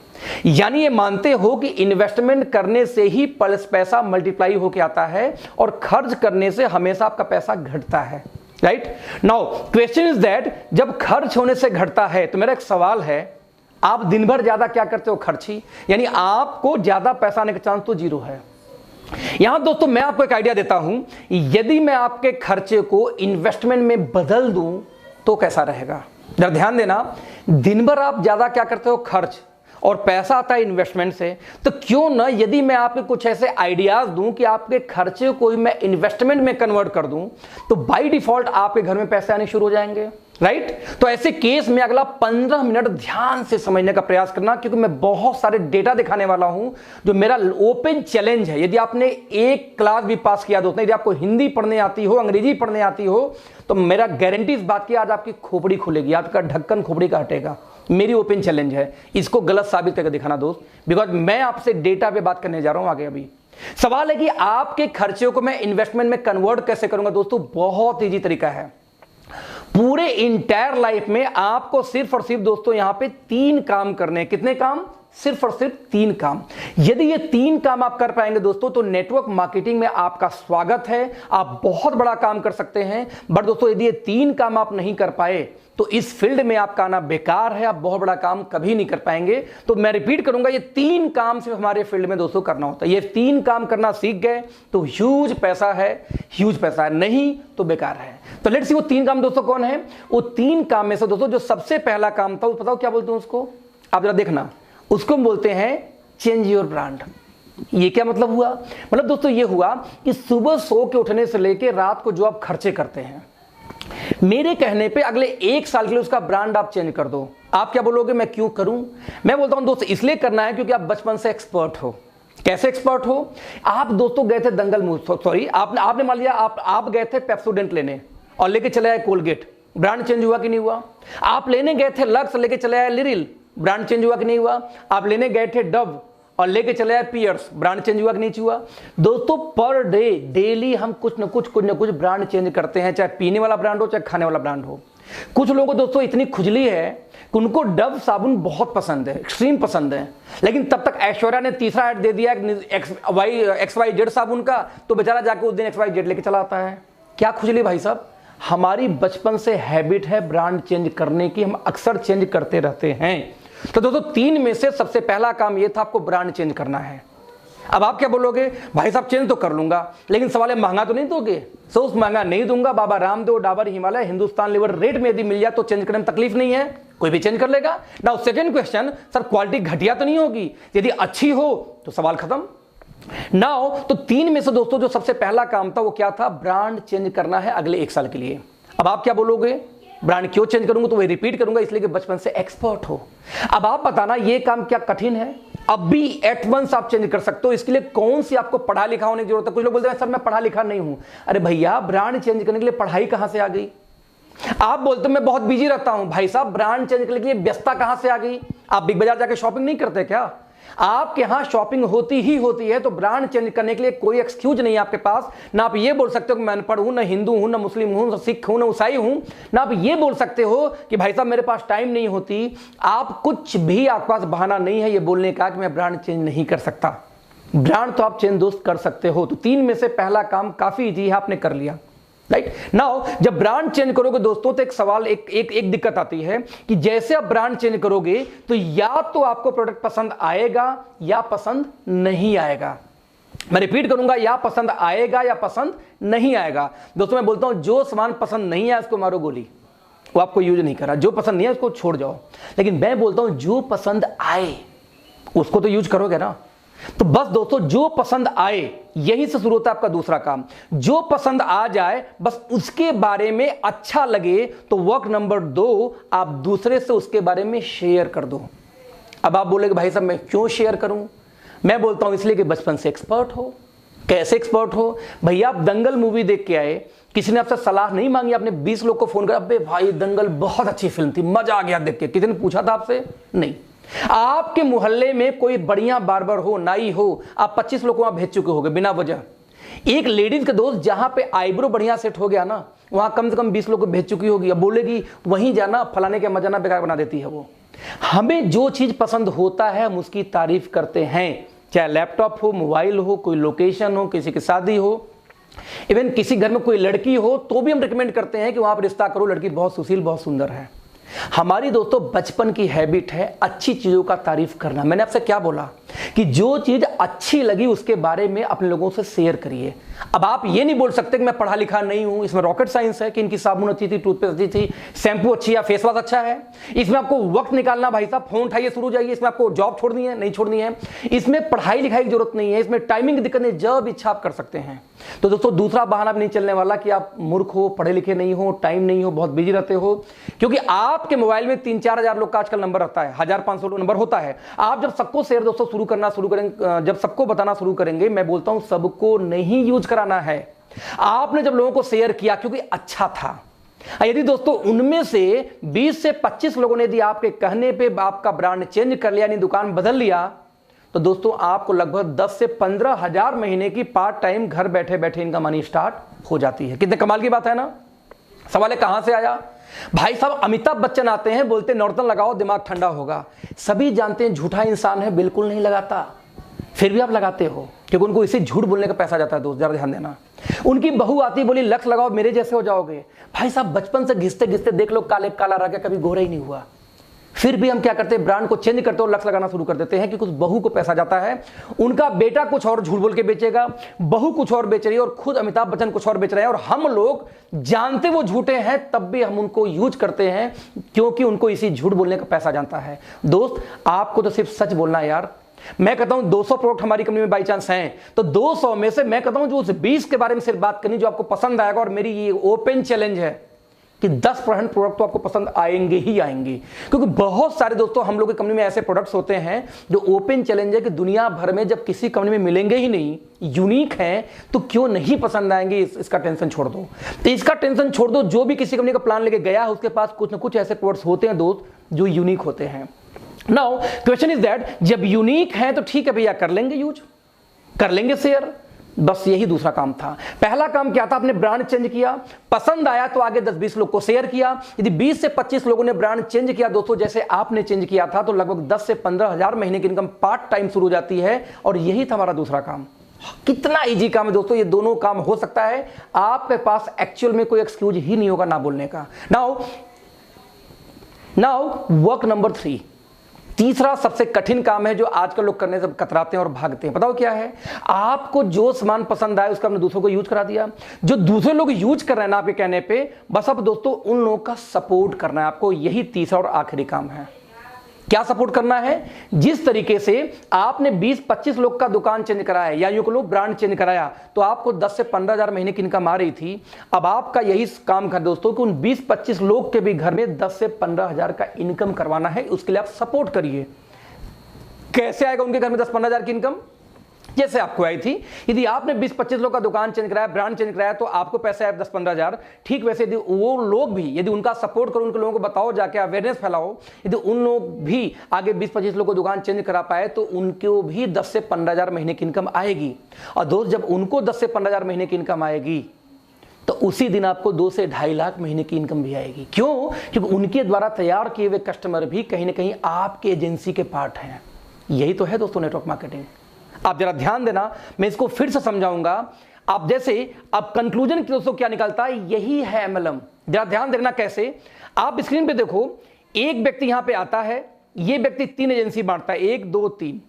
यानी ये मानते हो कि इन्वेस्टमेंट करने से ही पैसा मल्टीप्लाई होकर आता है और खर्च करने से हमेशा आपका पैसा घटता है, right. Now question is that जब खर्च होने से घटता है तो मेरा एक सवाल है, आप दिन भर ज्यादा क्या करते हो, खर्ची, यानी आपको ज्यादा पैसा आने का चांस तो 0 है। यहां दोस्तों मैं आपको एक आइडिया देता हूं, यदि मैं आपके खर्चे को इन्वेस्टमेंट में बदल दूं तो कैसा रहेगा। जरा ध्यान देना, दिन भर आप ज्यादा क्या करते हो, खर्च, और पैसा आता है इन्वेस्टमेंट से, तो क्यों ना यदि मैं आपको कुछ ऐसे आइडियाज दूं कि आपके खर्चे को मैं इन्वेस्टमेंट में कन्वर्ट कर दूं, तो बाय डिफॉल्ट आपके घर में पैसे आने शुरू हो जाएंगे, राइट। तो ऐसे केस में अगला 15 मिनट ध्यान से समझने का प्रयास करना, क्योंकि मैं बहुत सारे डेटा दिखाने वाला हूं जो मेरा ओपन चैलेंज है। यदि आपने एक क्लास भी पास किया दोस्तों, यदि आपको हिंदी पढ़ने आती हो, अंग्रेजी पढ़ने आती हो, तो मेरा गारंटी इस बात की, आज आपकी खोपड़ी खुलेगी, आपका ढक्कन खोपड़ी का हटेगा। मेरी ओपन चैलेंज है, इसको गलत साबित करके दिखाना दोस्त, बिकॉज मैं आपसे डेटा पे बात करने जा रहा हूं आगे। अभी सवाल है कि आपके खर्चे को मैं इन्वेस्टमेंट में कन्वर्ट कैसे करूंगा। दोस्तों बहुत इजी तरीका है, पूरे इंटायर लाइफ में आपको सिर्फ और सिर्फ दोस्तों यहां पे 3 काम करने। कितने काम? सिर्फ और सिर्फ 3 काम। यदि ये 3 काम आप कर पाएंगे दोस्तों, तो नेटवर्क मार्केटिंग में आपका स्वागत है, आप बहुत बड़ा काम कर सकते हैं। बट दोस्तों यदि ये 3 काम आप नहीं कर पाए तो इस फील्ड में आपका आना बेकार है, आप बहुत बड़ा काम कभी नहीं कर पाएंगे। तो मैं रिपीट करूंगा, ये 3 काम सिर्फ हमारे फील्ड में दोस्तों करना होता है। ये 3 काम करना सीख गए तो ह्यूज पैसा है, ह्यूज पैसा है, नहीं तो बेकार है। तो लेट्स सी वो 3 काम दोस्तों कौन है। वो 3 काम में से दोस्तों जो सबसे पहला काम था, वो बताओ क्या बोलते हैं उसको, आप जरा देखना, उसको हम बोलते हैं चेंज योर ब्रांड। ये क्या मतलब हुआ? मतलब दोस्तों ये हुआ कि सुबह सो के उठने से लेकर रात को जो आप खर्चे करते हैं, मेरे कहने पे अगले 1 साल के लिए उसका ब्रांड आप चेंज कर दो। आप क्या बोलोगे, मैं क्यों करूं? मैं बोलता हूं दोस्तों इसलिए करना है क्योंकि आप बचपन से एक्सपर्ट हो। कैसे एक्सपर्ट हो? आप दोस्तों गए थे दंगल सॉरी आपने मान लिया आप गए थे पेप्सोडेंट लेने और लेके चले आए कोलगेट, ब्रांड चेंज हुआ कि नहीं हुआ? आप लेने गए थे लक्स, लेके चले आए लिरिल, ब्रांड चेंज हुआ कि नहीं हुआ? आप लेने गए थे डव और लेके चले आए पियर्स, ब्रांड चेंज हुआ कि नहीं हुआ? दोस्तों पर डे डेली हम कुछ न कुछ ब्रांड चेंज करते हैं, चाहे पीने वाला ब्रांड हो चाहे खाने वाला ब्रांड हो। कुछ लोगों को दोस्तों इतनी खुजली है कि उनको डव साबुन बहुत पसंद है, एक्सट्रीम पसंद है, लेकिन तब तक ऐश्वर्या ने तीसरा ऐड दे दिया XYZ साबुन का, तो बेचारा जाके उस दिन XYZ लेके चला आता है। क्या खुजली भाई साहब? हमारी बचपन से हैबिट है ब्रांड चेंज करने की, हम अक्सर चेंज करते रहते हैं। तो दोस्तों 3 में से सबसे पहला काम यह था, आपको ब्रांड चेंज करना है। अब आप क्या बोलोगे, भाई साहब चेंज तो कर लूंगा, लेकिन सवाल है महंगा तो नहीं दोगे? सोच महंगा नहीं दूंगा, बाबा रामदेव, डाबर हिमालय, हिंदुस्तान लीवर रेट में यदि मिल जाए तो चेंज करने में तकलीफ नहीं है, कोई भी चेंज कर लेगा। Now second question, sir quality घटिया तो नहीं होगी? यदि अच्छी हो तो सवाल खत्म। नाउ तो 3 में से दोस्तों जो सबसे पहला काम था वो क्या था? ब्रांड चेंज करना है अगले 1 साल के लिए। अब आप क्या बोलोगे, ब्रांड क्यों चेंज करूंगा, तो वही रिपीट करूंगा, इसलिए कि बचपन से एक्सपर्ट हो। अब आप बताना ये काम क्या कठिन है? अब भी एट वंस आप चेंज कर सकते हो। इसके लिए कौन सी आपको पढ़ा लिखा होने की जरूरत है? कुछ लोग बोलते हैं सर मैं पढ़ा लिखा नहीं हूं। अरे भैया, ब्रांड चेंज करने के लिए पढ़ाई कहां से आ गई? आप बोलते मैं बहुत बिजी रहता हूं। भाई साहब, ब्रांड चेंज करने के लिए व्यस्तता कहां से आ गई? आप बिग बाजार जाके शॉपिंग नहीं करते क्या? आपके यहां शॉपिंग होती ही होती है, तो ब्रांड चेंज करने के लिए कोई एक्सक्यूज नहीं है आपके पास। ना आप ये बोल सकते हो कि मैं अनपढ़ हूं, ना हिंदू हूं, ना मुस्लिम हूं, ना सिख हूं, ना ईसाई हूं। ना आप ये बोल सकते हो कि भाई साहब मेरे पास टाइम नहीं होती। आप कुछ भी, आपके पास बहाना नहीं है ये बोलने का कि मैं ब्रांड चेंज नहीं कर सकता। ब्रांड तो आप चेंज दोस्त कर सकते हो। तो 3 में से पहला काम काफी इजी है, आपने कर लिया। राइट नाउ, जब ब्रांड चेंज करोगे दोस्तों, तो एक सवाल, एक दिक्कत आती है कि जैसे आप ब्रांड चेंज करोगे तो या तो आपको प्रोडक्ट पसंद आएगा या पसंद नहीं आएगा। मैं रिपीट करूंगा, या पसंद आएगा या पसंद नहीं आएगा। दोस्तों मैं बोलता हूं जो सामान पसंद नहीं है उसको मारो गोली, वो आपको यूज नहीं करा। जो पसंद नहीं है उसको छोड़ जाओ। लेकिन मैं बोलता हूं जो पसंद आए उसको तो यूज करोगे ना। तो बस दोस्तों, जो पसंद आए, यही से शुरू होता है आपका दूसरा काम। जो पसंद आ जाए, बस उसके बारे में अच्छा लगे, तो वर्क नंबर 2, आप दूसरे से उसके बारे में शेयर कर दो। अब आप बोलेगे भाई साहब मैं क्यों शेयर करूं? मैं बोलता हूं इसलिए कि बचपन से एक्सपर्ट हो। कैसे एक्सपर्ट हो? भैया आप दंगल मूवी देख के आए, किसी ने आपसे सलाह नहीं मांगी, आपने 20 लोग को फोन कर, अबे भाई दंगल बहुत अच्छी फिल्म थी, मजा आ गया देख के, किसी ने पूछा था आपसे? नहीं। आपके मोहल्ले में कोई बढ़िया बार्बर हो, नाई हो, आप 25 लोग वहां भेज चुके होंगे बिना वजह। एक लेडीज के दोस्त जहां पे आईब्रो बढ़िया सेट हो गया ना, वहां कम से कम 20 लोग को भेज चुकी होगी। अब बोलेगी वहीं जाना, फलाने के मजाना बेकार बना देती है वो। हमें जो चीज पसंद होता है हम उसकी तारीफ करते हैं, चाहे लैपटॉप हो, मोबाइल हो, कोई लोकेशन हो, किसी की शादी हो, इवन किसी घर में कोई लड़की हो, तो भी हम रिकमेंड करते हैं कि वहां पर रिश्ता करो, लड़की बहुत सुशील, बहुत सुंदर है। हमारी दोस्तों बचपन की हैबिट है अच्छी चीजों का तारीफ करना। मैंने आपसे क्या बोला कि जो चीज अच्छी लगी उसके बारे में अपने लोगों से शेयर करिए। अब आप ये नहीं बोल सकते कि मैं पढ़ा लिखा नहीं हूं, इसमें रॉकेट साइंस है कि इनकी साबुन अच्छी थी, टूथपेस्ट अच्छी थी, शैम्पू अच्छी है, फेस वॉश अच्छा है। इसमें आपको वक्त निकालना, भाई साहब फोन उठाइए शुरू जाइए। इसमें आपको जॉब छोड़नी है, नहीं छोड़नी है। इसमें पढ़ाई लिखाई की जरूरत नहीं है, इसमें टाइमिंग की दिक्कत नहीं, जब इच्छा आप कर सकते हैं। तो दोस्तों दूसरा बहाना भी नहीं चलने वाला कि आप मूर्ख हो, पढ़े लिखे नहीं हो, टाइम नहीं हो, बहुत बिजी रहते हो। क्योंकि आपके मोबाइल में 3-4 हजार लोग का आजकल नंबर रहता है, 1500 नंबर होता है। आप जब सबको शेयर दोस्तों शुरू करेंगे, जब सबको बताना शुरू करेंगे, मैं बोलता हूं सबको नहीं यूज कराना है। आपने जब लोगों को शेयर किया क्योंकि अच्छा था, यदि दोस्तों उनमें से 20 से 25 लोगों ने यदि आपके कहने पे आपका ब्रांड चेंज कर लिया, यानी दुकान बदल लिया, तो दोस्तों आपको लगभग 10 से 15 हजार महीने की पार्ट टाइम घर बैठे बैठे इनकम आनी स्टार्ट हो जाती है। कितने कमाल की बात है ना। सवाल है कहां से आया? भाई साहब अमिताभ बच्चन आते हैं, बोलते नॉर्टन लगाओ दिमाग ठंडा होगा। सभी जानते हैं झूठा इंसान है, बिल्कुल नहीं लगाता, फिर भी आप लगाते हो क्योंकि उनको इसी झूठ बोलने का पैसा जाता है। दोस्त जरा ध्यान देना। उनकी बहू आती बोली लक्ष्य लगाओ मेरे जैसे हो जाओगे। भाई साहब बचपन से घिसते घिसते देख लो काले काला रह गया, कभी गोरा ही नहीं हुआ। फिर भी हम क्या करते हैं, ब्रांड को चेंज करते और लक्ष्य लगाना शुरू कर देते हैं कि कुछ बहू को पैसा जाता है। उनका बेटा कुछ और झूठ बोल के बेचेगा, बहू कुछ और बेच रही है और खुद अमिताभ बच्चन कुछ और बेच रहे हैं, और हम लोग जानते वो झूठे हैं तब भी हम उनको यूज करते हैं क्योंकि उनको इसी झूठ बोलने का पैसा जानता है। दोस्त आपको तो सिर्फ सच बोलना है यार। मैं कहता हूं 200 प्रोडक्ट हमारी कंपनी में बाई चांस हैं, तो 200 में से मैं कहता हूं जो उस 20 के बारे में सिर्फ बात करनी जो आपको पसंद आएगा। और मेरी ये ओपन चैलेंज है कि 10% प्रोडक्ट तो आपको पसंद आएंगे ही आएंगे, क्योंकि बहुत सारे दोस्तों हम लोग की कंपनी में ऐसे प्रोडक्ट्स होते हैं जो ओपन चैलेंज है कि दुनिया भर में जब किसी कंपनी में मिलेंगे ही नहीं, यूनिक हैं, तो क्यों नहीं पसंद आएंगे। इसका टेंशन छोड़ दो, तो इसका टेंशन छोड़ दो। जो भी किसी कंपनी का प्लान लेके गया है उसके पास कुछ ना कुछ ऐसे प्रोडक्ट्स होते हैं दोस्त जो यूनिक होते हैं। नाउ क्वेश्चन इज दैट जब यूनिक है तो ठीक है भैया, कर लेंगे यूज, कर लेंगे शेयर। बस यही दूसरा काम था। पहला काम क्या था, आपने ब्रांड चेंज किया, पसंद आया तो आगे 10-20 लोग को शेयर किया। यदि 20 से 25 लोगों ने ब्रांड चेंज किया दोस्तों जैसे आपने चेंज किया था, तो लगभग 10 से 15 हजार महीने की इनकम पार्ट टाइम शुरू हो जाती है। और यही था हमारा दूसरा काम। कितना इजी काम है दोस्तों, ये दोनों काम हो सकता है। आपके पास एक्चुअल में कोई एक्सक्यूज ही नहीं होगा ना बोलने का। नाउ वर्क नंबर 3, तीसरा सबसे कठिन काम है जो आजकल लोग करने से कतराते हैं और भागते हैं। बताओ क्या है? आपको जो सामान पसंद आए उसका आपने दूसरों को यूज करा दिया। जो दूसरे लोग यूज कर रहे हैं ना आपके कहने पे, बस अब दोस्तों उन लोगों का सपोर्ट करना है आपको। यही तीसरा और आखिरी काम है। क्या सपोर्ट करना है? जिस तरीके से आपने 20-25 लोग का दुकान चेंज कराया या यूं कहो ब्रांड चेंज कराया तो आपको 10 से 15 हजार महीने की इनकम आ रही थी। अब आपका यही काम कर दोस्तों कि उन 20-25 लोग के भी घर में 10 से 15 हजार का इनकम करवाना है। उसके लिए आप सपोर्ट करिए। कैसे आएगा उनके घर में 10-15 हजार की इनकम? जैसे आपको आई थी, यदि आपने 20-25 लोग का दुकान चेंज कराया, ब्रांड चेंज कराया, तो आपको पैसा आया 10-15 हजार। ठीक वैसे यदि वो लोग भी, यदि उनका सपोर्ट करो, उनके लोगों को बताओ, जाके अवेयरनेस फैलाओ, यदि उन लोग भी आगे 20-25 लोग को दुकान चेंज करा पाए तो उनको भी 10 से 15 हजार महीने की इनकम आएगी। और दोस्त, जब उनको 10 से 15 हजार महीने की इनकम आएगी तो उसी दिन आपको 2 से 2.5 लाख महीने की इनकम भी आएगी। क्यों? क्योंकि उनके द्वारा तैयार किए हुए कस्टमर भी कहीं ना कहीं आपके एजेंसी के पार्ट हैं। यही तो है दोस्तों नेटवर्क मार्केटिंग। आप जरा ध्यान देना, मैं इसको फिर से समझाऊंगा। आप जैसे अब कंक्लूजन दोस्तों क्या निकलता है, यही है एमएलएम। जरा ध्यान देखना कैसे। आप स्क्रीन पे देखो, एक व्यक्ति यहां पे आता है, ये व्यक्ति 3 एजेंसी बांटता है, 1 2 3।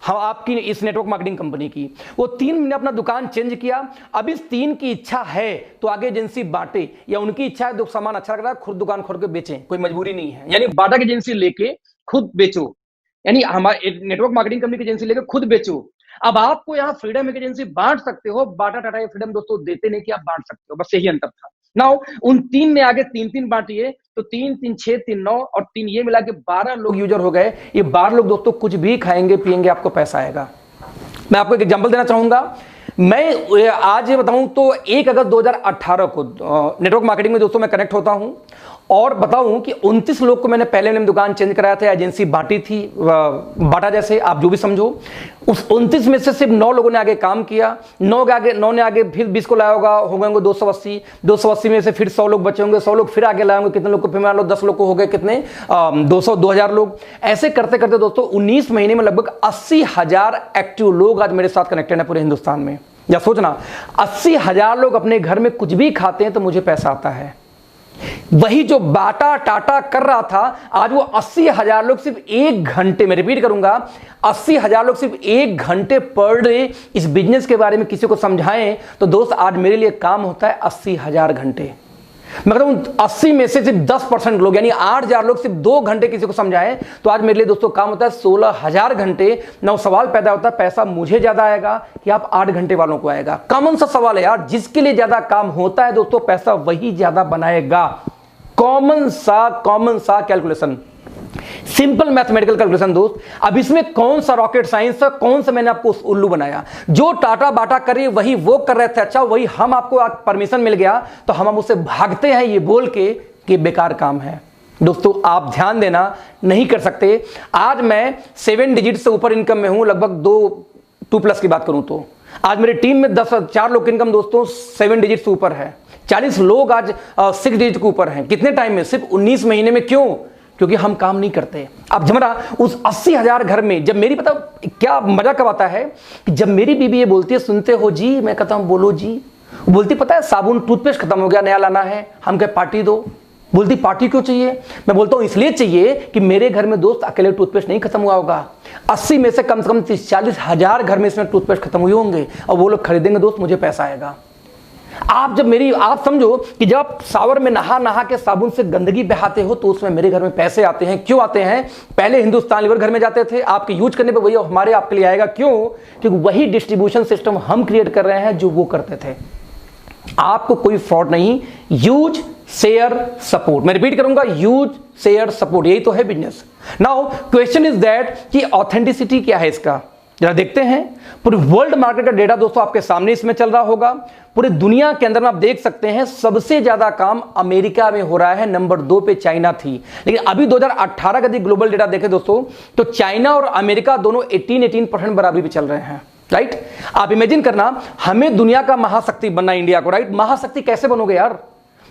हाँ, आपकी इस नेटवर्क मार्केटिंग कंपनी की वो 3 ने अपना दुकान चेंज किया। अब इस 3 की इच्छा है तो आगे एजेंसी बांटे, या उनकी इच्छा है तो सामान अच्छा लग रहा है खुद दुकान खोल के बेचें, कोई मजबूरी नहीं है। यानी बाटा की एजेंसी लेके खुद बेचो, यानी हमारे नेटवर्क मार्केटिंग कंपनी की एजेंसी लेकर खुद बेचो। अब आपको यहाँ फ्रीडम एक एजेंसी बांट सकते हो। बाटा टाटा ये फ्रीडम दोस्तों देते नहीं कि आप बांट सकते हो, बस यही अंतर था। नाउ उन 3 ने आगे 3-3 बांटिए, तो 3 3 6 3 9 और 3 ये मिला के 12 लोग यूजर हो गए। ये 12 लोग दोस्तों कुछ भी खाएंगे पिएंगे, आपको पैसा आएगा। मैं आपको एक एग्जांपल देना चाहूंगा। मैं आज ये बताऊं तो 1 अगस्त 2018 को नेटवर्क मार्केटिंग में दोस्तों मैं कनेक्ट होता हूं और बताऊं कि 29 लोग को मैंने पहले मैंने दुकान चेंज कराया था, एजेंसी बांटी थी, बाटा जैसे आप जो भी समझो। उस 29 में से सिर्फ 9 लोगों ने आगे काम किया। 9 ने आगे फिर 20 को लाया होगा, हो गए 280। 280 में से फिर 100 लोग बचे होंगे, 100 लोग फिर आगे लाए होंगे, कितने लोग को फिर मान लो 10 लोग को हो गए कितने 2000 लोग। ऐसे करते करते दोस्तों 19 महीने में लगभग 80,000 एक्टिव लोग आज मेरे साथ कनेक्टेड है पूरे हिंदुस्तान में। या सोचना, 80,000 लोग अपने घर में कुछ भी खाते हैं तो मुझे पैसा आता है। वही जो बाटा टाटा कर रहा था, आज वो 80,000 लोग सिर्फ 1 घंटे में, रिपीट करूंगा, 80,000 लोग सिर्फ 1 घंटे पर डे इस बिजनेस के बारे में किसी को समझाएं तो दोस्त आज मेरे लिए काम होता है 80,000 घंटे। मैं कहता हूं 80 में से सिर्फ 10% लोग यानी 8,000 लोग सिर्फ 2 घंटे किसी को समझाएं तो आज मेरे लिए दोस्तों काम होता है 16,000 घंटे। ना सवाल पैदा होता है पैसा मुझे ज्यादा आएगा कि आप 8 घंटे वालों को आएगा। कॉमन सा सवाल है यार, जिसके लिए ज्यादा काम होता है दोस्तों पैसा वही ज्यादा बनाएगा। कॉमन सा कैलकुलेशन, सिंपल मैथमेटिकल कैलकुलेशन दोस्त। अब इसमें कौन सा रॉकेट साइंस है, कौन सा मैंने आपको उल्लू बनाया? जो टाटा बाटा करे वही वो कर रहे थे, अच्छा वही हम आपको परमिशन मिल गया तो हम उससे भागते हैं ये बोल के कि बेकार काम है। दोस्तों आप ध्यान देना, नहीं कर सकते। आज मैं 7 डिजिट से ऊपर इनकम में हूं, लगभग 2 प्लस की बात करूं तो आज मेरी टीम में 4 लोग की इनकम दोस्तों 7 डिजिट से ऊपर है। 40 लोग आज 6 डिजिट के ऊपर हैं। कितने टाइम में? सिर्फ 19 महीने में। क्यों? क्योंकि हम काम नहीं करते। अब जमरा उस 80,000 घर में जब मेरी पता क्या मजा कब आता है कि जब मेरी बीबी ये बोलती है सुनते हो जी, मैं कहता हूं बोलो जी। बोलती पता है साबुन टूथपेस्ट खत्म हो गया, नया लाना है। हम कहे पार्टी दो। बोलती पार्टी क्यों चाहिए? मैं बोलता हूं इसलिए चाहिए कि मेरे घर में दोस्त अकेले टूथपेस्ट नहीं खत्म हुआ होगा। 80 में से कम 30-40 हजार घर में इसमें टूथपेस्ट खत्म हुए होंगे और वो लोग खरीदेंगे दोस्त, मुझे पैसा आएगा। आप समझो कि जब आप शावर में नहा के साबुन से गंदगी बहाते हो तो उसमें मेरे घर में पैसे आते हैं। क्यों आते हैं? पहले हिंदुस्तान लीवर घर में जाते थे, आपके यूज करने पे वही हमारे आपके लिए आएगा। क्यों? क्योंकि वही डिस्ट्रीब्यूशन सिस्टम हम क्रिएट कर रहे हैं जो वो करते थे। आपको कोई फ्रॉड नहीं। यूज शेयर सपोर्ट, मैं रिपीट करूंगा, यूज शेयर सपोर्ट, यही तो है business. Now question is that कि ऑथेंटिसिटी क्या है इसका, जरा देखते हैं। पूरे वर्ल्ड मार्केट का डेटा दोस्तों आपके सामने इसमें चल रहा होगा। पूरे दुनिया के अंदर में आप देख सकते हैं सबसे ज्यादा काम अमेरिका में हो रहा है, नंबर 2 पे चाइना थी। लेकिन अभी 2018 का ग्लोबल डेटा देखें दोस्तों तो चाइना और अमेरिका दोनों 18% बराबरी पे चल रहे हैं। राइट? आप इमेजिन करना, हमें दुनिया का महाशक्ति बनना, इंडिया को। राइट? महाशक्ति कैसे बनोगे यार?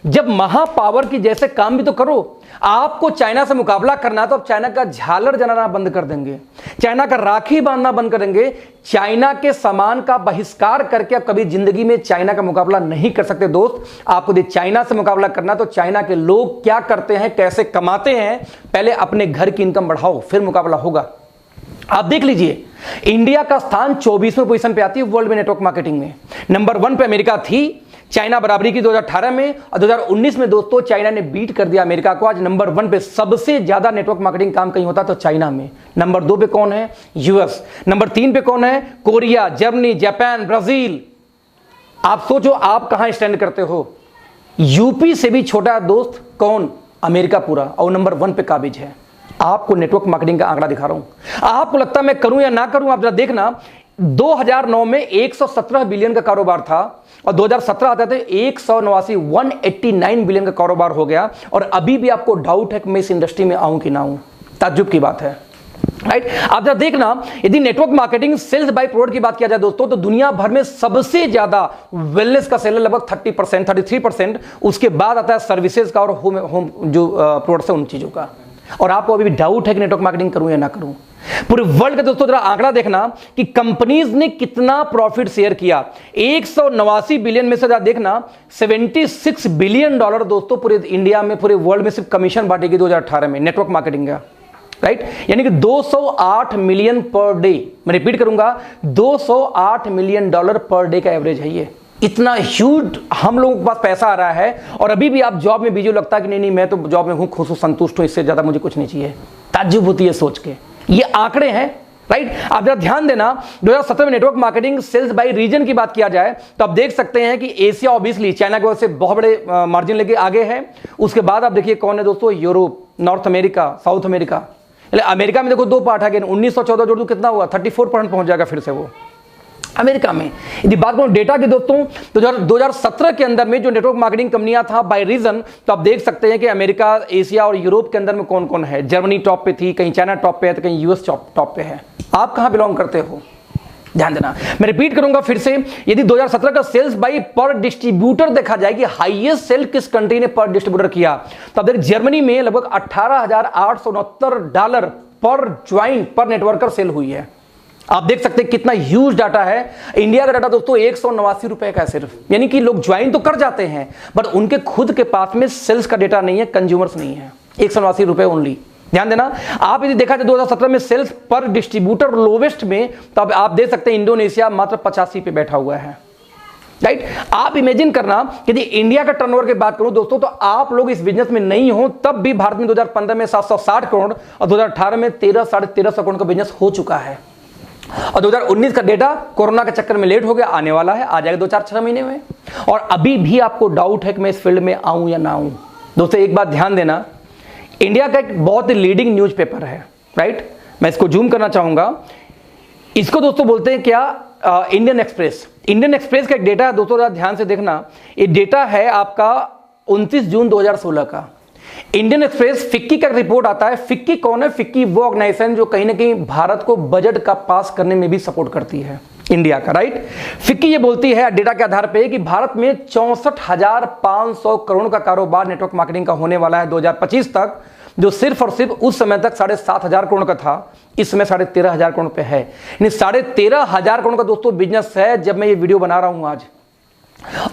जब महापावर की जैसे काम भी तो करो। आपको चाइना से मुकाबला करना है तो आप चाइना का झालर जलाना बंद कर देंगे, चाइना का राखी बांधना बंद कर देंगे, चाइना के सामान का बहिष्कार करके आप कभी जिंदगी में चाइना का मुकाबला नहीं कर सकते दोस्त। आपको यदि चाइना से मुकाबला करना तो चाइना के लोग क्या करते हैं, कैसे कमाते हैं, पहले अपने घर की इनकम बढ़ाओ, फिर मुकाबला होगा। आप देख लीजिए, इंडिया का स्थान 24वें पोजीशन पे आती है वर्ल्ड में नेटवर्क मार्केटिंग में। नंबर 1 पे अमेरिका थी, चाइना बराबरी की 2018 में, और 2019 में दोस्तों चाइना ने बीट कर दिया अमेरिका को। आज नंबर 1 पे सबसे ज्यादा नेटवर्क मार्केटिंग काम कहीं होता तो चाइना में। नंबर 2 पे कौन है? यूएस। नंबर 3 पे कौन है? Korea, Germany, Japan, Brazil. आप सोचो आप कहां स्टैंड करते हो। यूपी से भी छोटा दोस्त कौन? अमेरिका पूरा, और नंबर 1 पे काबिज है। आपको नेटवर्क मार्केटिंग का आंकड़ा दिखा रहा हूं, आपको लगता है मैं करूं या ना करूं। आप जरा देखना, 2009 में 117 बिलियन का कारोबार था, और 2017 आते थे 189 बिलियन का कारोबार हो गया। और अभी भी आपको डाउट है कि मैं इस इंडस्ट्री में आऊं कि ना आऊं। ताज्जुब की बात है, राइट। आप जरा देखना, यदि network marketing sales by product की बात किया जाए दोस्तों, तो दुनिया भर में सबसे ज्यादा वेलनेस का सेल है, लगभग 30%, 33%। उसके बाद आता है सर्विसेज का और होम जो प्रोडक्ट्स है उन चीजों का। और आपको अभी भी डाउट है कि नेटवर्क मार्केटिंग करूं या ना करूं। पूरे वर्ल्ड का दोस्तों जरा आंकड़ा देखना कि कंपनीज ने कितना प्रॉफिट शेयर किया। 189 बिलियन में से जरा देखना, 76 बिलियन डॉलर दोस्तों पूरे इंडिया में, पूरे वर्ल्ड में सिर्फ कमीशन बांटेगी 2018 में नेटवर्क मार्केटिंग का, राइट। यानी कि 208 मिलियन पर डे। मैं रिपीट करूंगा, 208 मिलियन डॉलर पर डे का एवरेज है ये। इतना ह्यूज हम लोगों के पास पैसा आ रहा है, और अभी भी आप जॉब में बिजी हो। लगता है कि नहीं मैं तो जॉब में हूं, खुश हूं, संतुष्ट हूं, इससे ज्यादा मुझे कुछ नहीं चाहिए। ताज्जुब होती है सोच के। ये आंकड़े हैं, राइट। आप जरा ध्यान देना, 2017 में network marketing sales by region की बात किया जाए तो आप देख सकते हैं कि एशिया ऑब्वियसली चाइना की वजह से बहुत बड़े मार्जिन लेके आगे है। उसके बाद आप देखिए कौन है दोस्तों? Europe, north America, south America. America में देखो 2 पार्ट है, 1914 जोड़ दो कितना हुआ? 34% पहुंच जाएगा फिर से वो अमेरिका में। यदि बात करूं डेटा की दोस्तों, तो 2017 के अंदर में जो नेटवर्क मार्केटिंग कंपनियां था बाय रीजन, तो आप देख सकते हैं कि अमेरिका, एशिया और यूरोप के अंदर में कौन कौन है। जर्मनी टॉप पे थी, कहीं चाइना टॉप पे है, तो कहीं यूएस टॉप पे है। आप कहां बिलोंग करते हो? ध्यान देना। मैं रिपीट करूंगा फिर से, यदि 2017 का सेल्स बाय पर डिस्ट्रीब्यूटर देखा जाए कि हाईएस्ट सेल किस कंट्री ने पर डिस्ट्रीब्यूटर किया, तो आप देख जर्मनी में लगभग $18,869 पर ज्वाइंट पर नेटवर्कर सेल हुई है। आप देख सकते हैं कितना ह्यूज डाटा है। इंडिया का डाटा दोस्तों 189 रुपए का है सिर्फ, यानी कि लोग ज्वाइन तो कर जाते हैं बट उनके खुद के पास में सेल्स का डेटा नहीं है, कंज्यूमर्स नहीं है। 189 रुपए ओनली। ध्यान देना, आप यदि देखा जाए 2017 में सेल्स पर डिस्ट्रीब्यूटर लोवेस्ट में, तो आप देख सकते हैं इंडोनेशिया मात्र 85 पे बैठा हुआ है, राइट। आप इमेजिन करना, यदि इंडिया का टर्नओवर की बात करूं दोस्तों, तो आप लोग इस बिजनेस में नहीं हो तब भी भारत में 2015 में 760 करोड़ और 2018 में 13-13.5 करोड़ का बिजनेस हो चुका है। और 2019 का डेटा कोरोना के चक्कर में लेट हो गया, आने वाला है, आ जाएगा 2-4-6 महीने में। और अभी भी आपको डाउट है कि मैं इस फील्ड में आऊं या ना आऊं। दोस्तों एक बात ध्यान देना, इंडिया का एक बहुत ही लीडिंग न्यूज़पेपर है, राइट। मैं इसको जूम करना चाहूंगा। इसको दोस्तों बोलते हैं क्या? Indian express. इंडियन एक्सप्रेस का एक डेटा है दोस्तों, ध्यान से देखना। ये डेटा है आपका 29 जून 2016 का। इंडियन एक्सप्रेस फिक्की का रिपोर्ट आता है। फिक्की कौन है? फिक्की वो ऑर्गेनाइजेशन जो कहीं ना कहीं भारत को बजट का पास करने में भी सपोर्ट करती है, इंडिया का, राइट। फिक्की ये बोलती है डेटा के आधार पे कि भारत में 64,500 करोड़ का कारोबार नेटवर्क मार्केटिंग का होने वाला है 2025 तक, जो सिर्फ और सिर्फ उस समय तक 7,500 करोड़ का था, इस समय 13,500 करोड़ पे है। यानी 13,500 करोड़ का दोस्तों बिजनेस है जब मैं ये वीडियो बना रहा हूं आज।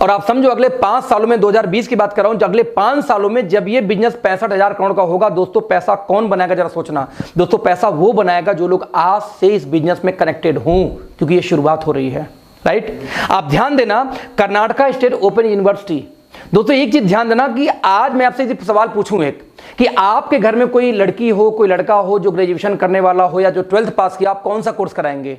और आप समझो अगले 5 सालों में, 2020 की बात कर रहा हूं, अगले 5 सालों में जब ये बिजनेस 65,000 करोड़ का होगा दोस्तों, पैसा कौन बनाएगा जरा सोचना दोस्तों। पैसा वो बनाएगा जो लोग आज से इस बिजनेस में कनेक्टेड हों, क्योंकि ये शुरुआत हो रही है, राइट। आप ध्यान देना, कर्नाटका स्टेट ओपन यूनिवर्सिटी। दोस्तों एक चीज ध्यान देना कि आज मैं आपसे सवाल पूछूं एक, कि आपके घर में कोई लड़की हो, कोई लड़का हो जो ग्रेजुएशन करने वाला हो या जो 12th पास किया, आप कौन सा कोर्स कराएंगे?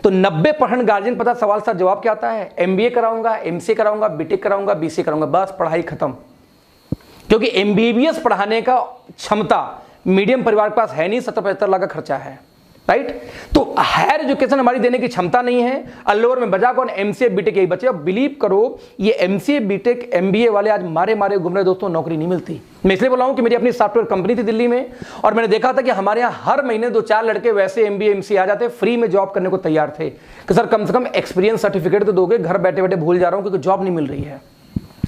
तो 90% गार्जियन पता सवाल सा जवाब क्या आता है? MBA कराऊंगा, MCA कराऊंगा, BTech कराऊंगा, BCA कराऊंगा, बस पढ़ाई खत्म। क्योंकि MBBS पढ़ाने का क्षमता मीडियम परिवार के पास है नहीं, 70-75 लाख का खर्चा है, राइट। तो हायर एजुकेशन हमारी देने की क्षमता नहीं है। अल्लोवर में बजा कौन? MCA BTech यही बचे। अब बिलीव करो, ये MCA BTech MBA वाले आज मारे मारे घूम रहे दोस्तों, नौकरी नहीं मिलती। मैं इसलिए बोला हूं कि मेरी अपनी सॉफ्टवेयर कंपनी थी दिल्ली में, और मैंने देखा था कि हमारे यहाँ हर महीने 2-4 लड़के वैसे MBA MCA आ जाते, फ्री में जॉब करने को तैयार थे कि सर कम से कम एक्सपीरियंस सर्टिफिकेट तो दोगे, घर बैठे बैठे भूल जा रहा हूं क्योंकि जॉब नहीं मिल रही है,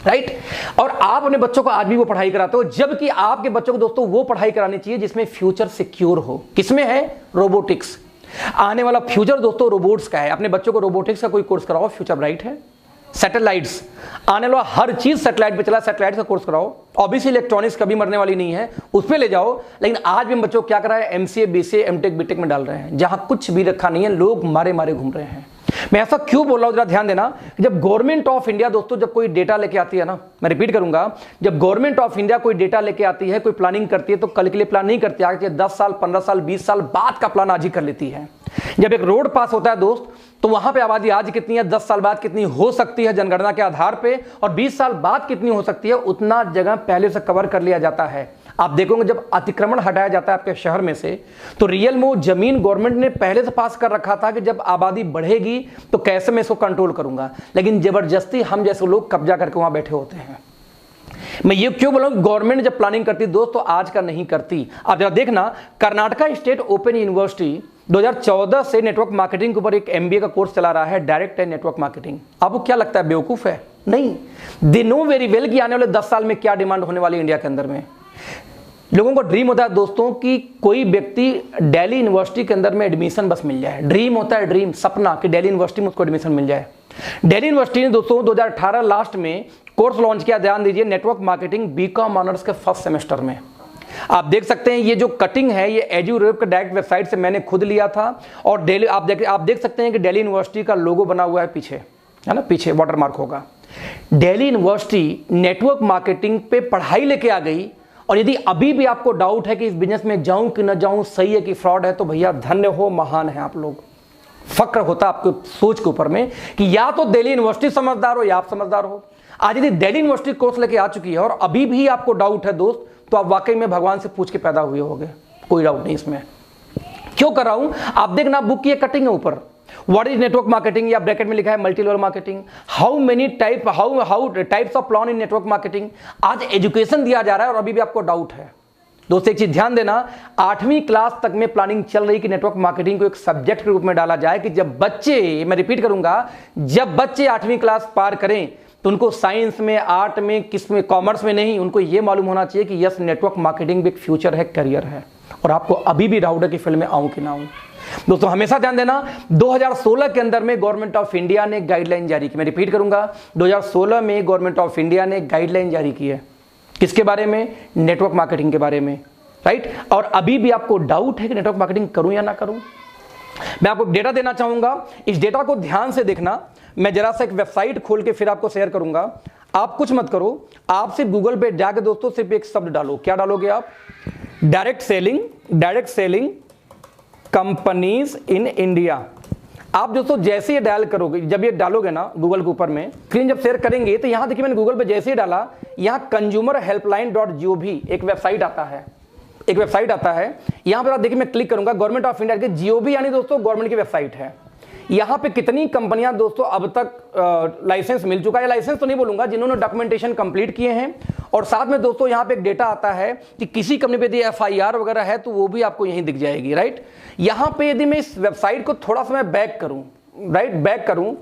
राइट। और आप अपने बच्चों को आज भी वो पढ़ाई कराते हो, जबकि आपके बच्चों को दोस्तों वो पढ़ाई करानी चाहिए जिसमें फ्यूचर सिक्योर हो। किसमें है? रोबोटिक्स। आने वाला फ्यूचर दोस्तों रोबोट्स का है। अपने बच्चों को रोबोटिक्स का कोई कोर्स कराओ, फ्यूचर ब्राइट है। सैटेलाइट्स, आने वाला हर चीज सैटेलाइट पे चला, सैटेलाइट का कोर्स कराओ। ऑब्वियसली इलेक्ट्रॉनिक्स कभी मरने वाली नहीं है, उस पे ले जाओ। लेकिन आज भी बच्चों को क्या करा है? MCA BCA MTech BTech में डाल रहे हैं, जहां कुछ भी रखा नहीं है, लोग मारे मारे घूम रहे हैं। मैं ऐसा क्यों बोल रहा हूं, जरा ध्यान देना। जब गवर्नमेंट ऑफ इंडिया दोस्तों जब कोई डेटा लेके आती है ना, मैं रिपीट करूंगा, जब गवर्नमेंट ऑफ इंडिया कोई डेटा लेके आती है, कोई प्लानिंग करती है, तो कल के लिए प्लान नहीं करती, आगे 10 साल 15 साल 20 साल बाद का प्लान आज ही कर लेती है। जब एक रोड पास होता है दोस्त, तो वहां पे आबादी आज कितनी है, 10 साल बाद कितनी हो सकती है जनगणना के आधार पे, और 20 साल बाद कितनी हो सकती है, उतना जगह पहले से कवर कर लिया जाता है। आप देखोगे जब अतिक्रमण हटाया जाता है आपके शहर में से, तो रियल में वो जमीन गवर्नमेंट ने पहले से पास कर रखा था कि जब आबादी बढ़ेगी तो कैसे मैं इसको कंट्रोल करूंगा, लेकिन जबरदस्ती हम जैसे लोग कब्जा करके वहां बैठे होते हैं। मैं ये क्यों बोला, गवर्नमेंट जब प्लानिंग करती दोस्त तो आज का नहीं करती। आप जरा देखना, कर्नाटका स्टेट ओपन यूनिवर्सिटी 2014 से नेटवर्क मार्केटिंग के ऊपर एक MBA का कोर्स चला रहा है, डायरेक्ट एंड नेटवर्क मार्केटिंग। आपको क्या लगता है बेवकूफ है? नहीं, दे नो वेरी वेल कि आने वाले 10 साल में क्या डिमांड होने वाली इंडिया के अंदर में। लोगों को ड्रीम होता है दोस्तों कि कोई व्यक्ति दिल्ली यूनिवर्सिटी के अंदर में एडमिशन बस मिल जाए। ड्रीम होता है, ड्रीम, सपना कि दिल्ली यूनिवर्सिटी में उसको एडमिशन मिल जाए। दिल्ली यूनिवर्सिटी ने दोस्तों 2018 लास्ट में कोर्स लॉन्च किया, ध्यान दीजिए, नेटवर्क मार्केटिंग BCom ऑनर्स के फर्स्ट सेमेस्टर में। आप देख सकते हैं ये जो कटिंग है ये एजुरेप के डायरेक्ट वेबसाइट से मैंने खुद लिया था, और दिल्ली आप देख सकते हैं कि दिल्ली यूनिवर्सिटी का लोगो बना हुआ है पीछे, है ना, पीछे वाटरमार्क होगा। दिल्ली यूनिवर्सिटी नेटवर्क मार्केटिंग पे पढ़ाई लेके आ गई, और यदि अभी भी आपको डाउट है कि इस बिजनेस में जाऊं कि न जाऊं, सही है कि फ्रॉड है, तो भैया धन्य हो, महान है आप लोग। फक्र होता आपको सोच के ऊपर में कि या तो दिल्ली यूनिवर्सिटी समझदार हो या आप समझदार हो। आज यदि दिल्ली यूनिवर्सिटी कोर्स लेके आ चुकी है और अभी भी आपको डाउट है दोस्त, तो आप वाकई में भगवान से पूछ के पैदा हुए होंगे, कोई डाउट नहीं इसमें। क्यों कर रहा हूं, आप देखना, बुक की कटिंग है ऊपर, व्हाट इज नेटवर्क मार्केटिंग, या ब्रैकेट में लिखा है multi level marketing, how many type how types of plan in network marketing. आज एजुकेशन दिया जा रहा है और अभी भी आपको डाउट है। दोस्तों एक चीज ध्यान देना, 8वीं क्लास तक में प्लानिंग चल रही कि नेटवर्क मार्केटिंग को एक सब्जेक्ट के रूप में डाला जाए, कि जब बच्चे, मैं रिपीट करूंगा, जब बच्चे 8वीं क्लास पार करें तो उनको साइंस में, आर्ट में, किस में, कॉमर्स में नहीं, उनको यह मालूम होना चाहिए कि यस, नेटवर्क मार्केटिंग भी एक फ्यूचर है, करियर है। और आपको अभी भी डाउट है कि फील्ड में आऊं कि ना आऊं। दोस्तों हमेशा ध्यान देना, 2016 के अंदर में गवर्नमेंट ऑफ इंडिया ने गाइडलाइन जारी की। मैं रिपीट करूंगा, 2016 में गवर्नमेंट ऑफ इंडिया ने गाइडलाइन जारी की है, किसके बारे में, नेटवर्क मार्केटिंग के बारे में, राइट। और अभी भी आपको डाउट है कि नेटवर्क मार्केटिंग करूं या ना करूं। मैं आपको डेटा देना चाहूंगा, इस डेटा को ध्यान से देखना। मैं जरा सा एक वेबसाइट खोल के फिर आपको शेयर करूंगा। आप कुछ मत करो, आप सिर्फ गूगल पे जाके दोस्तों सिर्फ एक शब्द डालो। क्या डालोगे आप? Direct selling companies in India. आप दोस्तों जैसे ही डायल करोगे, जब ये डालोगे ना गूगल के ऊपर में, स्क्रीन जब शेयर करेंगे, तो यहां देखिए मैंने गूगल पे जैसे ही डाला, यहां consumerhelpline.gov एक वेबसाइट आता है, यहां पर आप देखिए, मैं क्लिक करूंगा, गवर्नमेंट ऑफ इंडिया के GOV यानी दोस्तों गवर्नमेंट की वेबसाइट है। यहां पे कितनी कंपनियां दोस्तों अब तक लाइसेंस मिल चुका है, लाइसेंस तो नहीं बोलूंगा, जिन्होंने डॉक्यूमेंटेशन कंप्लीट किए हैं। और साथ में दोस्तों यहां पे एक डेटा आता है कि किसी कंपनी पे यदि FIR वगैरह है तो वो भी आपको यहीं दिख जाएगी, राइट। यहां पे यदि मैं इस वेबसाइट को थोड़ा सा मैं बैक करूं, राइट, बैक करूं,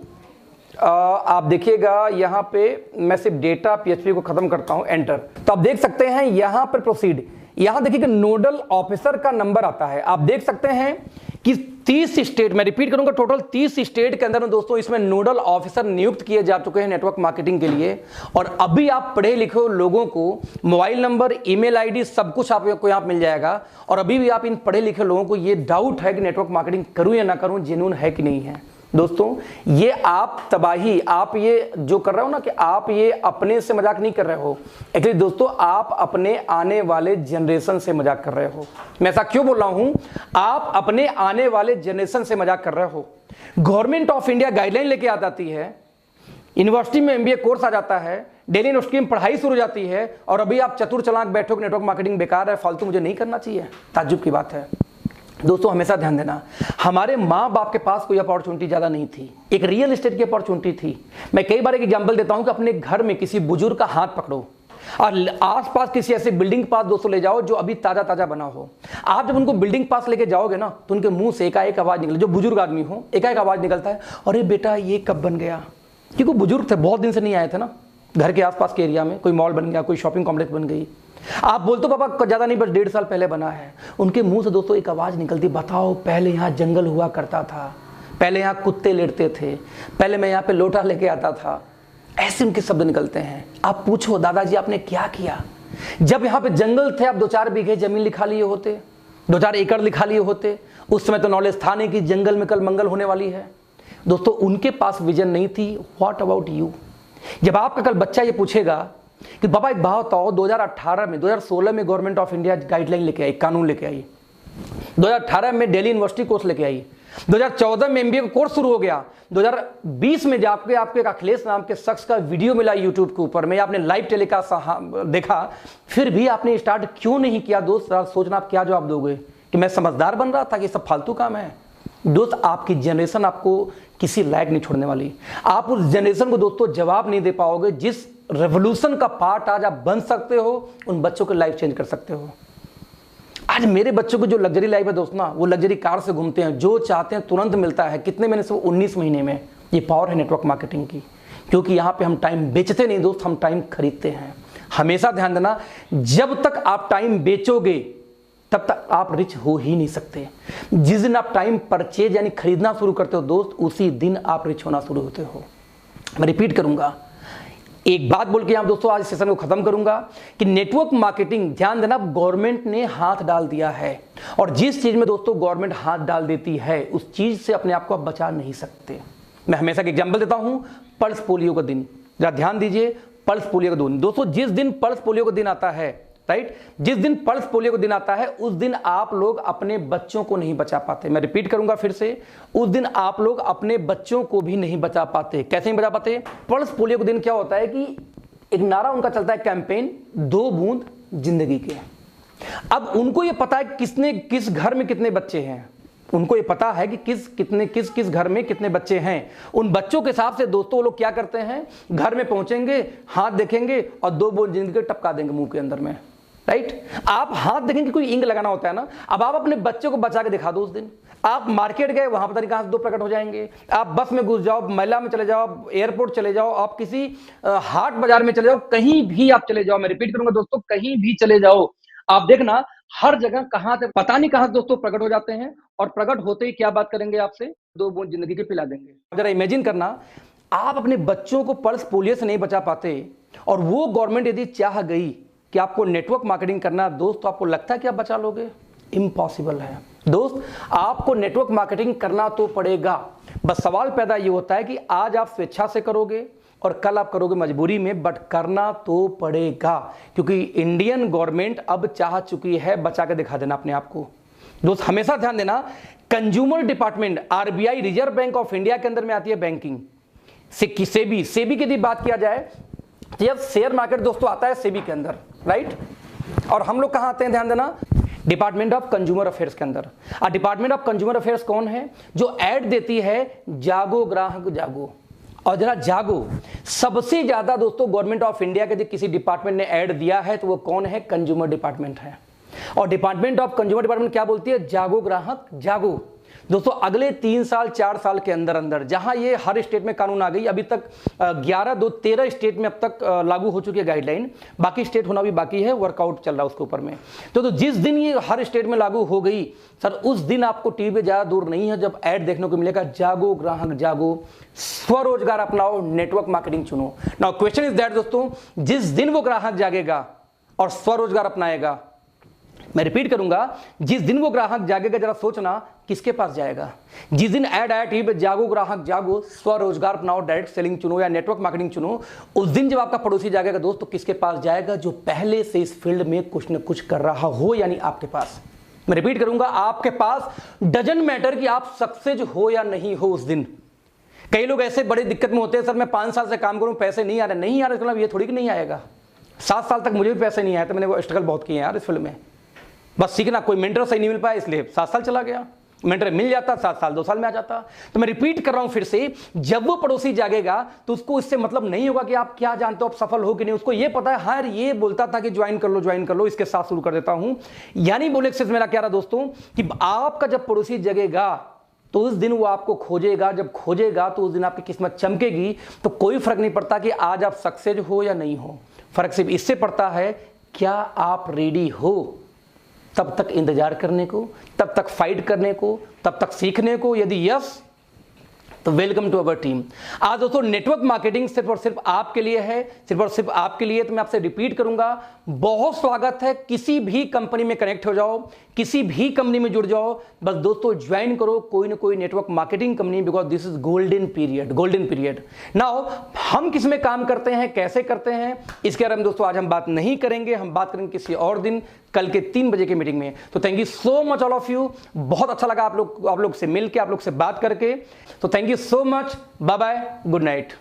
आप देखिएगा यहां पे मैं सिर्फ डेटा PHP को खत्म करता हूं, एंटर, तो आप देख सकते हैं यहां पर प्रोसीड, यहां देखिए नोडल ऑफिसर का नंबर आता है। आप देख सकते हैं कि 30 स्टेट, मैं रिपीट करूंगा, टोटल 30 स्टेट के अंदर में दोस्तों इसमें नोडल ऑफिसर नियुक्त किए जा चुके हैं नेटवर्क मार्केटिंग के लिए। और अभी आप पढ़े लिखे लोगों को मोबाइल नंबर, ईमेल आईडी सब कुछ आपको यहाँ मिल जाएगा। और अभी भी आप इन पढ़े लिखे लोगों को ये डाउट है कि नेटवर्क मार्केटिंग करूं या ना करूं, जेन्युइन है कि नहीं है। दोस्तों ये आप तबाही, आप ये जो कर रहे हो ना, कि आप ये अपने से मजाक नहीं कर रहे हो, एक्चुअली दोस्तों आप अपने आने वाले जनरेशन से मजाक कर रहे हो। मैं ऐसा क्यों बोल रहा हूं, आप अपने आने वाले जनरेशन से मजाक कर रहे हो। गवर्नमेंट ऑफ इंडिया गाइडलाइन लेके आ जाती है, यूनिवर्सिटी में MBA कोर्स आ जाता है, दिल्ली यूनिवर्सिटी में पढ़ाई शुरू हो जाती है, और अभी आप चतुर चालाक बैठो कि नेटवर्क मार्केटिंग बेकार है, फालतू, मुझे नहीं करना चाहिए। ताज्जुब की बात है। दोस्तों हमेशा ध्यान देना, हमारे माँ बाप के पास कोई अपॉर्चुनिटी ज़्यादा नहीं थी, एक रियल एस्टेट की अपॉर्चुनिटी थी। मैं कई बार एक एग्जांपल देता हूं कि अपने घर में किसी बुजुर्ग का हाथ पकड़ो और आसपास किसी ऐसे बिल्डिंग पास दोस्तों ले जाओ जो अभी ताज़ा ताज़ा बना हो। आप जब उनको बिल्डिंग पास लेके जाओगे ना, तो उनके मुंह से एकाएक आवाज़ निकले, जो बुजुर्ग आदमी हो एकाएक आवाज़ निकलता है, अरे बेटा ये कब बन गया, क्योंकि बुजुर्ग थे, बहुत दिन से नहीं आए थे ना घर के आसपास के एरिया में, कोई मॉल बन गया, कोई शॉपिंग कॉम्प्लेक्स बन गई। आप बोलते हो पापा ज़्यादा नहीं, बस 1.5 साल पहले बना है। उनके मुंह से दोस्तों एक आवाज़ निकलती, बताओ पहले यहाँ जंगल हुआ करता था, पहले यहाँ कुत्ते लेटते थे, पहले मैं यहाँ पे लोटा लेके आता था। ऐसे उनके शब्द निकलते हैं। आप पूछो दादाजी आपने क्या किया, जब यहाँ पे जंगल थे आप 2-4 बीघे जमीन लिखा लिए होते, 2-4 एकड़ लिखा लिए होते। उस समय तो नॉलेज था नहीं कि जंगल में कल मंगल होने वाली है। दोस्तों उनके पास विजन नहीं थी। What about you? जब आपका कल बच्चा ये पूछेगा कि बाबा एक बात बताओ, 2018 में 2016 में गवर्नमेंट ऑफ इंडिया गाइडलाइन लेके आई, कानून लेके आई, 2018 में दिल्ली यूनिवर्सिटी कोर्स लेके आई, 2014 में एमबीए का कोर्स शुरू हो गया, 2020 में जाके आपके अखिलेश नाम के शख्स का वीडियो मिला यूट्यूब के ऊपर में, आपने लाइव टेलीकास्ट देखा, फिर भी आपने स्टार्ट क्यों नहीं किया? दोस्त सोचना आप क्या जवाब दोगे कि मैं समझदार बन रहा था कि सब फालतू काम है? दोस्त आपकी जनरेशन आपको किसी लायक नहीं छोड़ने वाली। आप उस जनरेशन को दोस्तों जवाब नहीं दे पाओगे जिस रेवोल्यूशन का पार्ट आज आप बन सकते हो, उन बच्चों की लाइफ चेंज कर सकते हो। आज मेरे बच्चों को जो लग्जरी लाइफ है दोस्त ना, वो लग्जरी कार से घूमते हैं, जो चाहते हैं तुरंत मिलता है। कितने महीने से? 19 महीने में। ये पावर है नेटवर्क मार्केटिंग की, क्योंकि यहाँ पे हम टाइम बेचते नहीं दोस्त, हम टाइम खरीदते हैं। हमेशा ध्यान देना, जब तक आप टाइम बेचोगे तब तक आप रिच हो ही नहीं सकते। जिस दिन आप टाइम परचेज यानी खरीदना शुरू करते हो दोस्त, उसी दिन आप रिच होना शुरू होते हो। मैं रिपीट करूंगा, एक बात बोल के यहां दोस्तों आज सेशन को खत्म करूंगा कि नेटवर्क मार्केटिंग, ध्यान देना, गवर्नमेंट ने हाथ डाल दिया है, और जिस चीज में दोस्तों गवर्नमेंट हाथ डाल देती है उस चीज से अपने आप को आप बचा नहीं सकते। मैं हमेशा एक एग्जांपल देता हूं, पल्स पोलियो का दिन, जरा ध्यान दीजिए, पल्स पोलियो का दिन। दोस्तों जिस दिन पल्स पोलियो का दिन आता है, राइट, जिस दिन पल्स पोलियो का दिन आता है उस दिन आप लोग अपने बच्चों को नहीं बचा पाते। मैं रिपीट करूंगा फिर से, उस दिन आप लोग अपने बच्चों को भी नहीं बचा पाते। कैसे नहीं बचा पाते? पल्स पोलियो का दिन क्या होता है कि एक नारा उनका चलता है, कैंपेन 2 बूंद जिंदगी के। अब उनको ये पता है किस घर में कितने बच्चे हैं, उनको ये पता है कि किस घर में कितने बच्चे हैं। उन बच्चों के हिसाब से दोस्तों लोग क्या करते हैं, घर में पहुंचेंगे, हाथ देखेंगे और 2 बूंद जिंदगी के टपका देंगे मुंह के अंदर में, राइट। आप हाथ देखेंगे, कोई इंक लगाना होता है ना। अब आप अपने बच्चे को बचा के दिखा दो उस दिन। आप मार्केट गए, वहां पता नहीं कहां से 2 प्रकट हो जाएंगे। आप बस में घुस जाओ, मेला में चले जाओ, एयरपोर्ट चले जाओ, आप किसी हाट बाजार में चले जाओ, कहीं भी आप चले जाओ, मैं रिपीट करूंगा दोस्तों, कहीं भी चले जाओ, आप देखना हर जगह कहां से पता नहीं कहां से दोस्तों प्रकट हो जाते हैं, और प्रकट होते ही क्या बात करेंगे आपसे, 2 बूंद जिंदगी के पिला देंगे। जरा इमेजिन करना, आप अपने बच्चों को पल्स पोलियो से नहीं बचा पाते, और वो गवर्नमेंट यदि चाह गई कि आपको नेटवर्क मार्केटिंग करना दोस्त, तो आपको लगता है कि आप बचा लोगे? इम्पॉसिबल है दोस्त। आपको नेटवर्क मार्केटिंग करना तो पड़ेगा, बस सवाल पैदा ये होता है कि आज आप स्वेच्छा से करोगे और कल आप करोगे मजबूरी में, बट करना तो पड़ेगा, क्योंकि इंडियन गवर्नमेंट अब चाह चुकी है बचा के दिखा देना अपने आप को। दोस्त हमेशा ध्यान देना, consumer department, RBI, reserve bank of India के अंदर में आती है बैंकिंग, सेबी की यदि बात किया जाए, जब शेयर मार्केट दोस्तों आता है सेबी के अंदर, राइट, और हम लोग कहां आते हैं, ध्यान देना, डिपार्टमेंट ऑफ कंज्यूमर अफेयर्स के अंदर। और डिपार्टमेंट ऑफ कंज्यूमर अफेयर्स कौन है? जो ऐड देती है, जागो ग्राहक जागो। और जरा जागो, सबसे ज्यादा दोस्तों गवर्नमेंट ऑफ इंडिया के किसी डिपार्टमेंट ने ऐड दिया है तो वो कौन है? कंज्यूमर डिपार्टमेंट है। और डिपार्टमेंट ऑफ कंज्यूमर डिपार्टमेंट क्या बोलती है? जागो ग्राहक जागो। दोस्तों अगले 3 साल 4 साल के अंदर अंदर, जहां ये हर स्टेट में कानून आ गई, अभी तक 13 स्टेट में अब तक लागू हो चुकी है गाइडलाइन, बाकी स्टेट होना भी बाकी है, वर्कआउट चल रहा है उसके ऊपर में। तो जिस दिन ये हर स्टेट में लागू हो गई सर, उस दिन आपको टीवी पे ज्यादा दूर नहीं है जब ऐड देखने को मिलेगा, जागो ग्राहक जागो, स्वरोजगार अपनाओ, नेटवर्क मार्केटिंग चुनो। नाउ क्वेश्चन इज दैट दोस्तों, जिस दिन वो ग्राहक जागेगा और स्वरोजगार अपनाएगा, मैं रिपीट करूंगा, जिस दिन वो ग्राहक जागेगा, जरा सोचना किसके पास जाएगा? जिस दिन ऐड आया टीवी पे, जागो ग्राहक जागो, स्वरोजगार अपनाओ, डायरेक्ट सेलिंग चुनो या नेटवर्क मार्केटिंग चुनो, उस दिन जब आपका पड़ोसी जागेगा दोस्त, तो किसके पास जाएगा? जो पहले से इस फील्ड में कुछ न कुछ कर रहा हो, यानी आपके पास। मैं रिपीट करूंगा, आपके पास, डजंट मैटर कि आप सक्सेस हो या नहीं हो उस दिन। कई लोग ऐसे बड़ी दिक्कत में होते हैं, सर मैं 5 साल से काम करूं, पैसे नहीं आ रहे। नहीं आ रहे मतलब ये थोड़ी कि नहीं आएगा। 7 साल तक मुझे भी पैसे नहीं आए, तो मैंने वो स्ट्रगल बहुत किए यार इस फील्ड में। बस सीखना, कोई मेंटर सही नहीं मिल पाया इसलिए 7 साल चला गया, मेंटर मिल जाता 7 साल 2 साल में आ जाता। तो मैं रिपीट कर रहा हूं फिर से, जब वो पड़ोसी जागेगा तो उसको इससे मतलब नहीं होगा कि आप क्या जानते हो, आप सफल हो कि नहीं। उसको ये पता है, हाँ ये बोलता था कि ज्वाइन कर लो, इसके साथ शुरू कर देता हूं। यानी बोले सिर्फ मेरा क्या रहा दोस्तों, कि आपका जब पड़ोसी जगेगा तो उस दिन वो आपको खोजेगा, जब खोजेगा तो उस दिन आपकी किस्मत चमकेगी। तो कोई फर्क नहीं पड़ता कि आज आप सक्सेस हो या नहीं हो, फर्क सिर्फ इससे पड़ता है क्या आप रेडी हो तब तक इंतजार करने को, तब तक फाइट करने को, तब तक सीखने को। यदि यस, तो वेलकम टू अवर टीम। आज दोस्तों नेटवर्क मार्केटिंग सिर्फ और सिर्फ आपके लिए है, सिर्फ और सिर्फ आपके लिए। तो मैं आपसे रिपीट करूंगा, बहुत स्वागत है। किसी भी कंपनी में कनेक्ट हो जाओ, किसी भी कंपनी में जुड़ जाओ, बस दोस्तों ज्वाइन करो कोई ना कोई network marketing company, because this is golden period, golden period. Now हम किस में काम करते हैं, कैसे करते हैं, इसके बारे में दोस्तों आज हम बात नहीं करेंगे, हम बात करेंगे किसी और दिन, कल के 3 बजे की मीटिंग में। तो thank you so much all of you. बहुत अच्छा लगा आप लोग से मिलकर, आप लोग से बात करके। तो thank you so much, bye bye, good night.